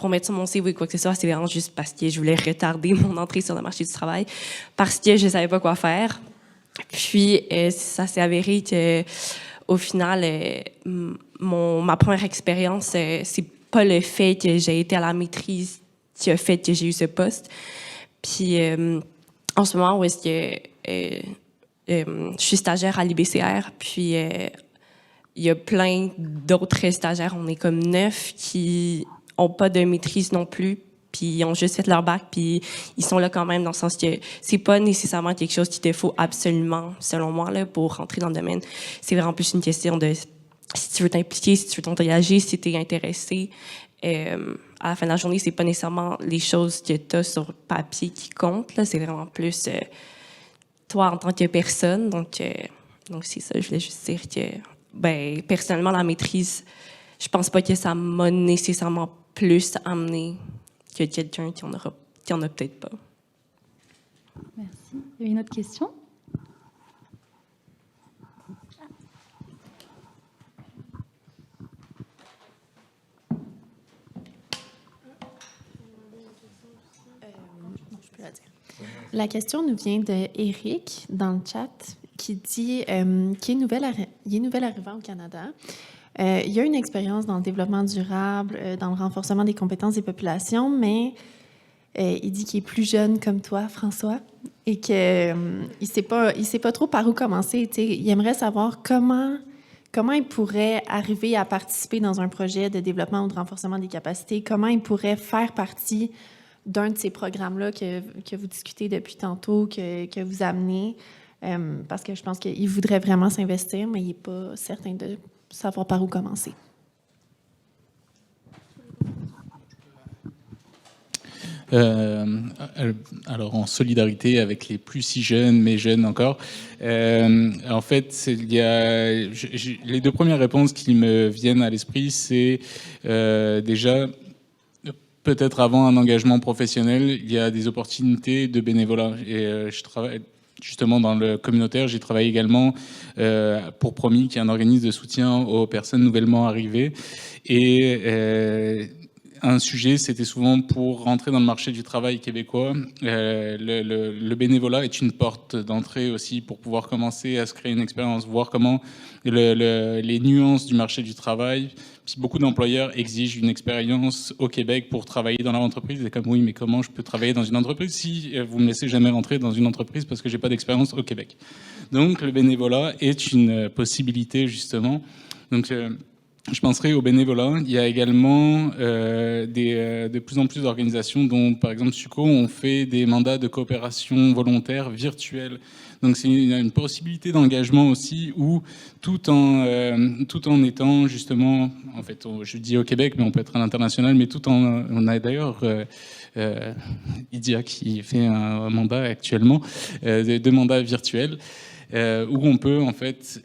mettre sur mon CV ou quoi que ce soit. C'est vraiment juste parce que je voulais retarder mon entrée sur le marché du travail, parce que je savais pas quoi faire. Puis, ça s'est avéré que, au final, ma première expérience, c'est pas le fait que j'ai été à la maîtrise qui a fait que j'ai eu ce poste. Puis, en ce moment, où est-ce que je suis stagiaire à l'IBCR, puis il y a plein d'autres stagiaires, on est comme 9 qui ont pas de maîtrise non plus, puis ils ont juste fait leur bac, puis ils sont là quand même, dans le sens que c'est pas nécessairement quelque chose qu'il te faut absolument, selon moi, là, pour rentrer dans le domaine. C'est vraiment plus une question de si tu veux t'impliquer, si tu veux t'engager, si tu es intéressé. À la fin de la journée, c'est pas nécessairement les choses que tu as sur papier qui comptent, là, c'est vraiment plus toi en tant que personne. Donc c'est ça, je voulais juste dire que, personnellement, la maîtrise, je pense pas que ça m'a nécessairement plus amené que quelqu'un qui en a peut-être pas. Merci. Il y a une autre question? La question nous vient d'Éric dans le chat qui dit qu'il est nouvel arrivant au Canada. Il y a une expérience dans le développement durable, dans le renforcement des compétences des populations, mais il dit qu'il est plus jeune comme toi, François, et qu'il ne sait pas trop par où commencer. Il aimerait savoir comment il pourrait arriver à participer dans un projet de développement ou de renforcement des capacités, comment il pourrait faire partie d'un de ces programmes-là que vous discutez depuis tantôt, que vous amenez, parce que je pense qu'il voudrait vraiment s'investir, mais il n'est pas certain de savoir par où commencer. Alors, en solidarité avec les plus si jeunes, mais jeunes encore, en fait, il y a les deux premières réponses qui me viennent à l'esprit, c'est déjà, peut-être avant un engagement professionnel, il y a des opportunités de bénévolat. Et je travaille justement dans le communautaire. J'ai travaillé également pour Promis, qui est un organisme de soutien aux personnes nouvellement arrivées. Et un sujet, c'était souvent pour rentrer dans le marché du travail québécois. Le bénévolat est une porte d'entrée aussi pour pouvoir commencer à se créer une expérience, voir comment les nuances du marché du travail. Puis beaucoup d'employeurs exigent une expérience au Québec pour travailler dans leur entreprise. C'est comme, oui, mais comment je peux travailler dans une entreprise si vous me laissez jamais rentrer dans une entreprise parce que j'ai pas d'expérience au Québec. Donc, le bénévolat est une possibilité, justement. Donc, je penserai au bénévolat. Il y a également de plus en plus d'organisations, dont par exemple SUCO, ont fait des mandats de coopération volontaire virtuels. Donc c'est une possibilité d'engagement aussi, où tout en étant justement, en fait, je dis au Québec, mais on peut être à l'international, mais on a d'ailleurs Idia qui fait un mandat actuellement, de mandats virtuels, où on peut en fait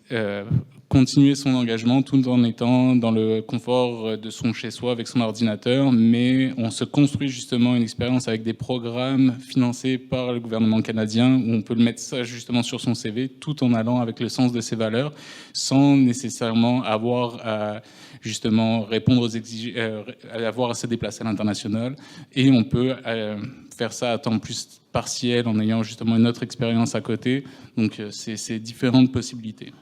continuer son engagement tout en étant dans le confort de son chez-soi avec son ordinateur, mais on se construit justement une expérience avec des programmes financés par le gouvernement canadien où on peut le mettre ça justement sur son CV tout en allant avec le sens de ses valeurs sans nécessairement avoir à justement répondre aux avoir à se déplacer à l'international, et on peut faire ça à temps plus partiel en ayant justement une autre expérience à côté. Donc c'est différentes possibilités.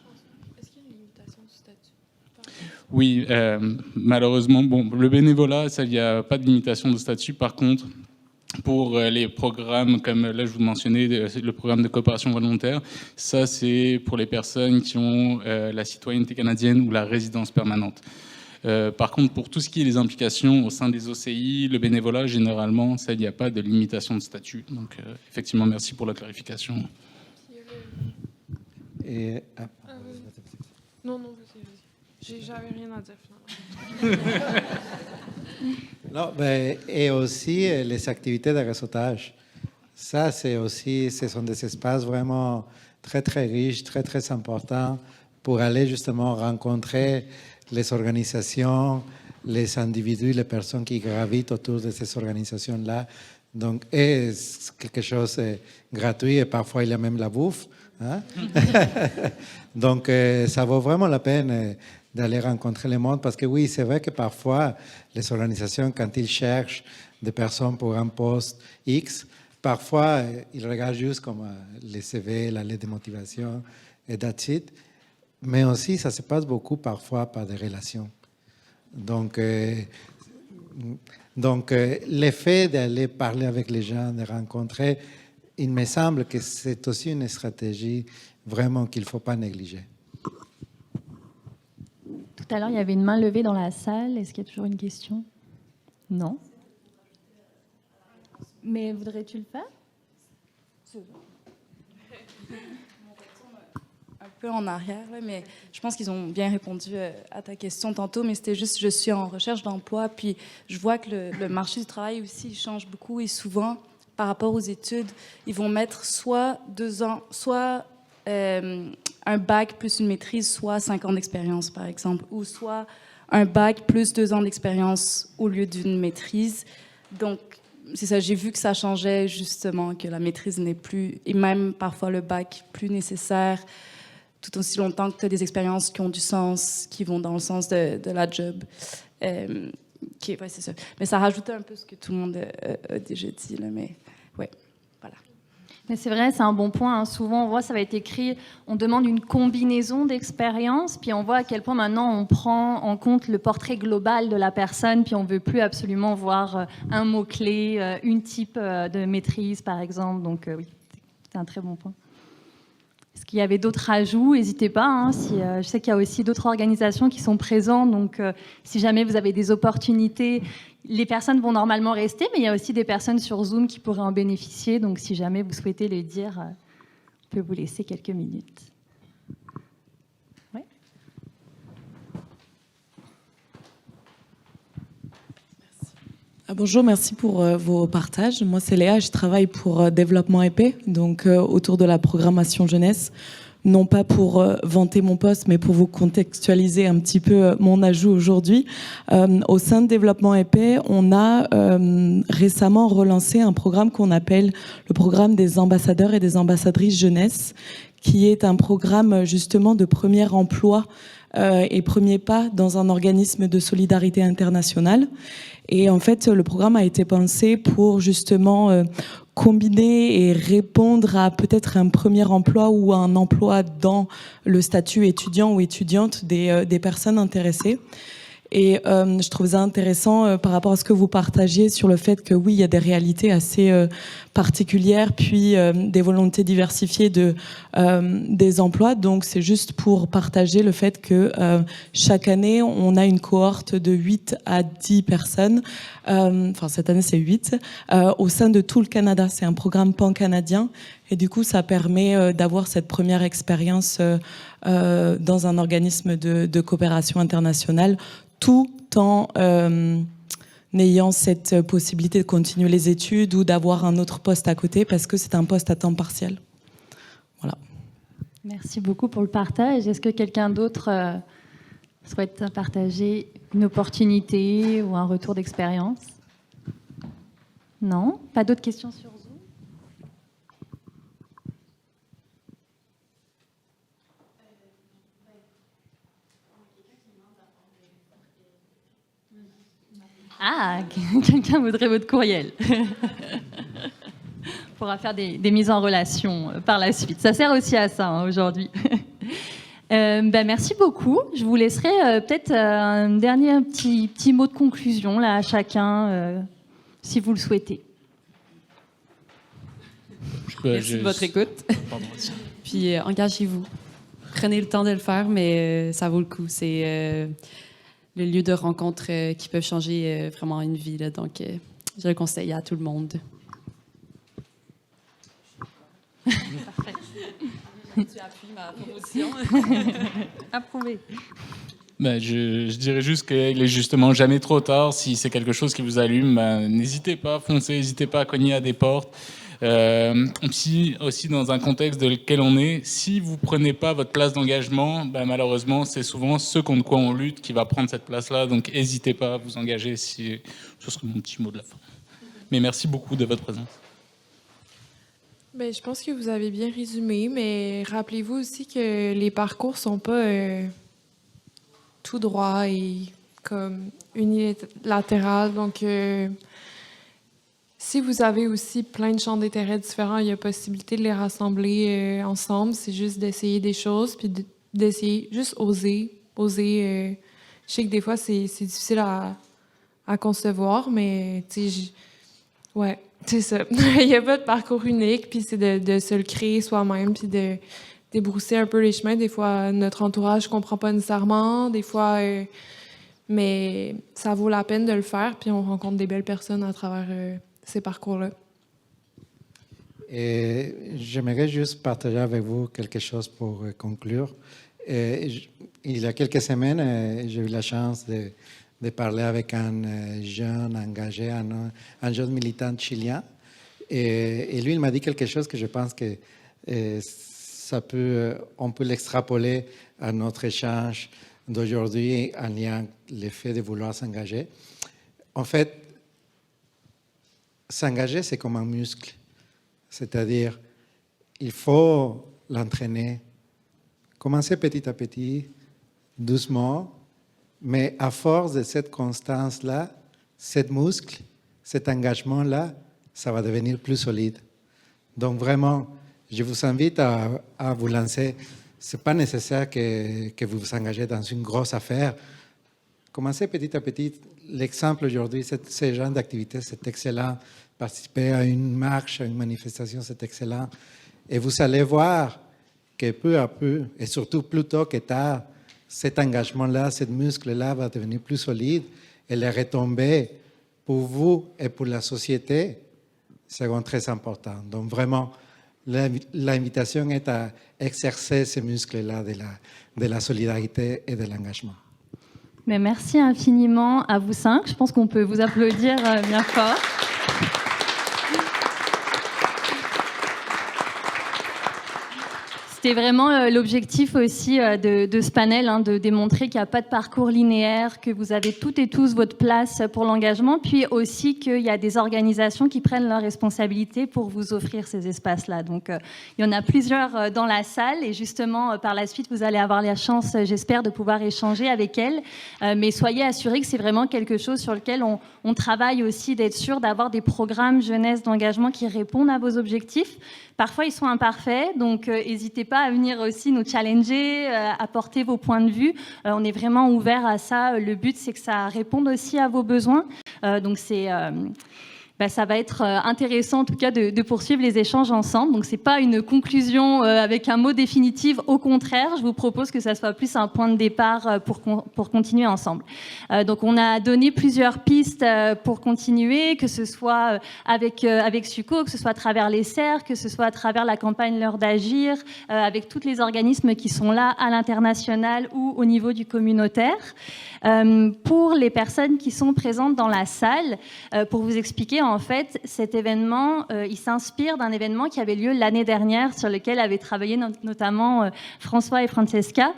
Oui, malheureusement, le bénévolat, il n'y a pas de limitation de statut. Par contre, pour les programmes, comme là je vous mentionnais, le programme de coopération volontaire, ça c'est pour les personnes qui ont la citoyenneté canadienne ou la résidence permanente. Par contre, pour tout ce qui est les implications au sein des OCI, le bénévolat, généralement, ça, il n'y a pas de limitation de statut. Donc, effectivement, merci pour la clarification. Et, Non, j'avais rien à dire finalement. non, et aussi les activités de réseautage. Ça, ce sont des espaces vraiment très, très riches, très, très importants pour aller justement rencontrer les organisations, les individus, les personnes qui gravitent autour de ces organisations-là. Donc, et c'est quelque chose de gratuit et parfois il y a même la bouffe. Hein? Donc, ça vaut vraiment la peine d'aller rencontrer le monde parce que oui, c'est vrai que parfois, les organisations, quand ils cherchent des personnes pour un poste X, parfois, ils regardent juste comme les CV, la lettre de motivation et that's it. Mais aussi, ça se passe beaucoup parfois par des relations. Donc, l'effet d'aller parler avec les gens, de rencontrer, il me semble que c'est aussi une stratégie vraiment qu'il ne faut pas négliger. Tout à l'heure, il y avait une main levée dans la salle. Est-ce qu'il y a toujours une question? Non. Mais voudrais-tu le faire? Un peu en arrière, là, mais je pense qu'ils ont bien répondu à ta question tantôt, mais c'était juste, je suis en recherche d'emploi, puis je vois que le marché du travail aussi change beaucoup et souvent, par rapport aux études, ils vont mettre soit 2 ans, soit un bac plus une maîtrise, soit 5 ans d'expérience, par exemple, ou soit un bac plus 2 ans d'expérience au lieu d'une maîtrise. Donc, c'est ça, j'ai vu que ça changeait justement, que la maîtrise n'est plus, et même parfois le bac, plus nécessaire, tout aussi longtemps que tu as des expériences qui ont du sens, qui vont dans le sens de la job. Ouais, c'est ça. Mais ça rajoutait un peu ce que tout le monde a déjà dit, là, mais ouais, voilà. Mais c'est vrai, c'est un bon point. Hein. Souvent, on voit, ça va être écrit, on demande une combinaison d'expériences, puis on voit à quel point maintenant on prend en compte le portrait global de la personne, puis on ne veut plus absolument voir un mot-clé, une type de maîtrise, par exemple. Donc oui, c'est un très bon point. Est-ce qu'il y avait d'autres ajouts? N'hésitez pas. Hein, je sais qu'il y a aussi d'autres organisations qui sont présentes. Donc, si jamais vous avez des opportunités, les personnes vont normalement rester, mais il y a aussi des personnes sur Zoom qui pourraient en bénéficier. Donc, si jamais vous souhaitez le dire, on peut vous laisser quelques minutes. Ouais. Bonjour, merci pour vos partages. Moi, c'est Léa, je travaille pour Développement épais, donc autour de la programmation jeunesse. Non pas pour vanter mon poste, mais pour vous contextualiser un petit peu mon ajout aujourd'hui. Au sein de Développement épais, on a récemment relancé un programme qu'on appelle le programme des ambassadeurs et des ambassadrices jeunesse, qui est un programme justement de premier emploi et premier pas dans un organisme de solidarité internationale. Et en fait, le programme a été pensé pour justement combiner et répondre à peut-être un premier emploi ou un emploi dans le statut étudiant ou étudiante des personnes intéressées. Et je trouve ça intéressant par rapport à ce que vous partagiez sur le fait que oui, il y a des réalités assez particulières, puis des volontés diversifiées des emplois. Donc c'est juste pour partager le fait que chaque année, on a une cohorte de 8 à 10 personnes. Enfin, cette année, c'est 8, au sein de tout le Canada. C'est un programme pan-canadien. Et du coup, ça permet d'avoir cette première expérience dans un organisme de coopération internationale, tout en ayant cette possibilité de continuer les études ou d'avoir un autre poste à côté, parce que c'est un poste à temps partiel. Voilà. Merci beaucoup pour le partage. Est-ce que quelqu'un d'autre souhaite partager une opportunité ou un retour d'expérience? Non? Pas d'autres questions sur Zoom? Ah, quelqu'un voudrait votre courriel. On pourra faire des mises en relation par la suite. Ça sert aussi à ça hein, aujourd'hui. Merci beaucoup. Je vous laisserai peut-être un dernier petit mot de conclusion là, à chacun, si vous le souhaitez. Merci de votre écoute. Puis engagez-vous. Prenez le temps de le faire, mais ça vaut le coup. C'est le lieu de rencontre qui peuvent changer vraiment une vie. Là, donc, je le conseille à tout le monde. Parfait. Tu appuies ma proposition. Approuvé. Je dirais juste qu'il est justement jamais trop tard. Si c'est quelque chose qui vous allume, n'hésitez pas à foncer, n'hésitez pas à cogner à des portes. Puis aussi dans un contexte dans lequel on est, si vous prenez pas votre place d'engagement, malheureusement c'est souvent ceux contre quoi on lutte qui va prendre cette place-là. Donc n'hésitez pas à vous engager. Ce serait mon petit mot de la fin. Mais merci beaucoup de votre présence. Je pense que vous avez bien résumé, mais rappelez-vous aussi que les parcours sont pas tout droits et comme unilatérales. Donc, si vous avez aussi plein de champs d'intérêt différents, il y a possibilité de les rassembler ensemble. C'est juste d'essayer des choses, puis d'essayer, juste oser. Je sais que des fois, c'est difficile à concevoir, mais ouais. C'est ça. Il n'y a pas de parcours unique, puis c'est de se le créer soi-même, puis de débrousser un peu les chemins. Des fois, notre entourage ne comprend pas nécessairement, des fois, mais ça vaut la peine de le faire, puis on rencontre des belles personnes à travers ces parcours-là. Et j'aimerais juste partager avec vous quelque chose pour conclure. Il y a quelques semaines, j'ai eu la chance de parler avec un jeune engagé, un jeune militant chilien. Et lui, il m'a dit quelque chose que je pense que on peut l'extrapoler à notre échange d'aujourd'hui en lien avec le fait de vouloir s'engager. En fait, s'engager, c'est comme un muscle. C'est-à-dire, il faut l'entraîner. Commencer petit à petit, doucement, mais à force de cette constance-là, cet muscle, cet engagement-là, ça va devenir plus solide. Donc vraiment, je vous invite à vous lancer. Ce n'est pas nécessaire que vous vous engagez dans une grosse affaire. Commencez petit à petit. L'exemple aujourd'hui, ce genre d'activité, c'est excellent. Participer à une marche, à une manifestation, c'est excellent. Et vous allez voir que peu à peu, et surtout plus tôt que tard, cet engagement-là, ce muscle-là va devenir plus solide et les retombées pour vous et pour la société seront très importantes. Donc vraiment, l'invitation est à exercer ce muscle-là de la solidarité et de l'engagement. Mais merci infiniment à vous cinq. Je pense qu'on peut vous applaudir bien fort. C'était vraiment l'objectif aussi de ce panel, de démontrer qu'il n'y a pas de parcours linéaire, que vous avez toutes et tous votre place pour l'engagement, puis aussi qu'il y a des organisations qui prennent leurs responsabilités pour vous offrir ces espaces-là. Donc, il y en a plusieurs dans la salle et justement, par la suite, vous allez avoir la chance, j'espère, de pouvoir échanger avec elles. Mais soyez assurés que c'est vraiment quelque chose sur lequel on travaille aussi, d'être sûr d'avoir des programmes jeunesse d'engagement qui répondent à vos objectifs. Parfois, ils sont imparfaits, donc n'hésitez pas à venir aussi nous challenger, apporter vos points de vue. On est vraiment ouvert à ça. Le but, c'est que ça réponde aussi à vos besoins. Donc, ça va être intéressant, en tout cas, de poursuivre les échanges ensemble. Donc, ce n'est pas une conclusion avec un mot définitif. Au contraire, je vous propose que ça soit plus un point de départ pour continuer ensemble. Donc, on a donné plusieurs pistes pour continuer, que ce soit avec SUCO, que ce soit à travers les serres, que ce soit à travers la campagne L'heure d'agir, avec tous les organismes qui sont là à l'international ou au niveau du communautaire. Pour les personnes qui sont présentes dans la salle, pour vous expliquer, en fait, cet événement, il s'inspire d'un événement qui avait lieu l'année dernière, sur lequel avaient travaillé notamment François et Francesca,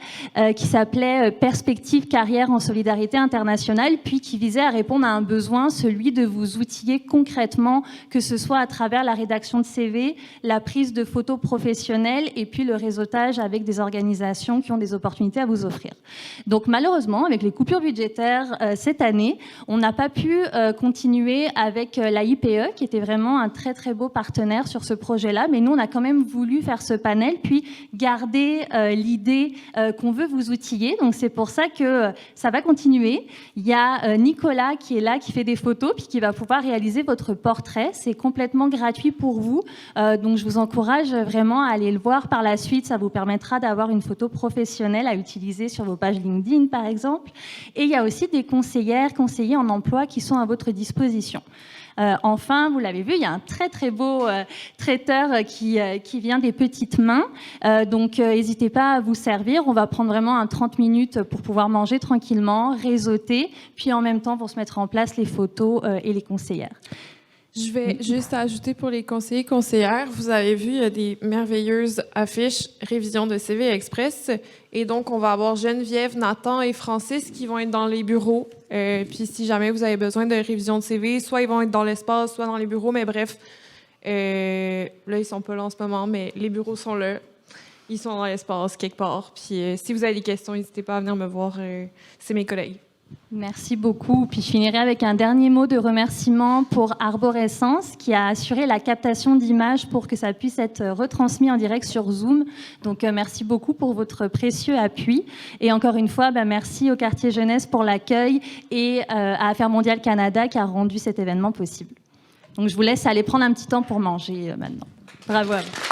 qui s'appelait Perspective carrière en solidarité internationale, puis qui visait à répondre à un besoin, celui de vous outiller concrètement, que ce soit à travers la rédaction de CV, la prise de photos professionnelles et puis le réseautage avec des organisations qui ont des opportunités à vous offrir. Donc malheureusement, avec les coupures budgétaires cette année, on n'a pas pu continuer avec la IPE, qui était vraiment un très très beau partenaire sur ce projet-là, mais nous on a quand même voulu faire ce panel, puis garder l'idée qu'on veut vous outiller. Donc c'est pour ça que ça va continuer. Il y a Nicolas qui est là, qui fait des photos, puis qui va pouvoir réaliser votre portrait. C'est complètement gratuit pour vous, donc je vous encourage vraiment à aller le voir par la suite. Ça vous permettra d'avoir une photo professionnelle à utiliser sur vos pages LinkedIn par exemple. Et il y a aussi des conseillers en emploi qui sont à votre disposition. Enfin, vous l'avez vu, il y a un très très beau traiteur qui vient des Petites Mains. Donc, n'hésitez pas à vous servir. On va prendre vraiment 30 minutes pour pouvoir manger tranquillement, réseauter, puis en même temps pour se mettre en place les photos et les conseillères. Je vais juste ajouter pour les conseillers et conseillères, vous avez vu, il y a des merveilleuses affiches Révision de CV Express. Et donc, on va avoir Geneviève, Nathan et Francis qui vont être dans les bureaux. Puis si jamais vous avez besoin de révision de CV, soit ils vont être dans l'espace, soit dans les bureaux. Mais bref, là, ils sont pas là en ce moment, mais les bureaux sont là. Ils sont dans l'espace quelque part. Puis si vous avez des questions, n'hésitez pas à venir me voir. C'est mes collègues. Merci beaucoup. Puis je finirai avec un dernier mot de remerciement pour Arborescence qui a assuré la captation d'images pour que ça puisse être retransmis en direct sur Zoom. Donc merci beaucoup pour votre précieux appui. Et encore une fois, merci au Quartier Jeunesse pour l'accueil et à Affaires mondiales Canada qui a rendu cet événement possible. Donc je vous laisse aller prendre un petit temps pour manger maintenant. Bravo à vous.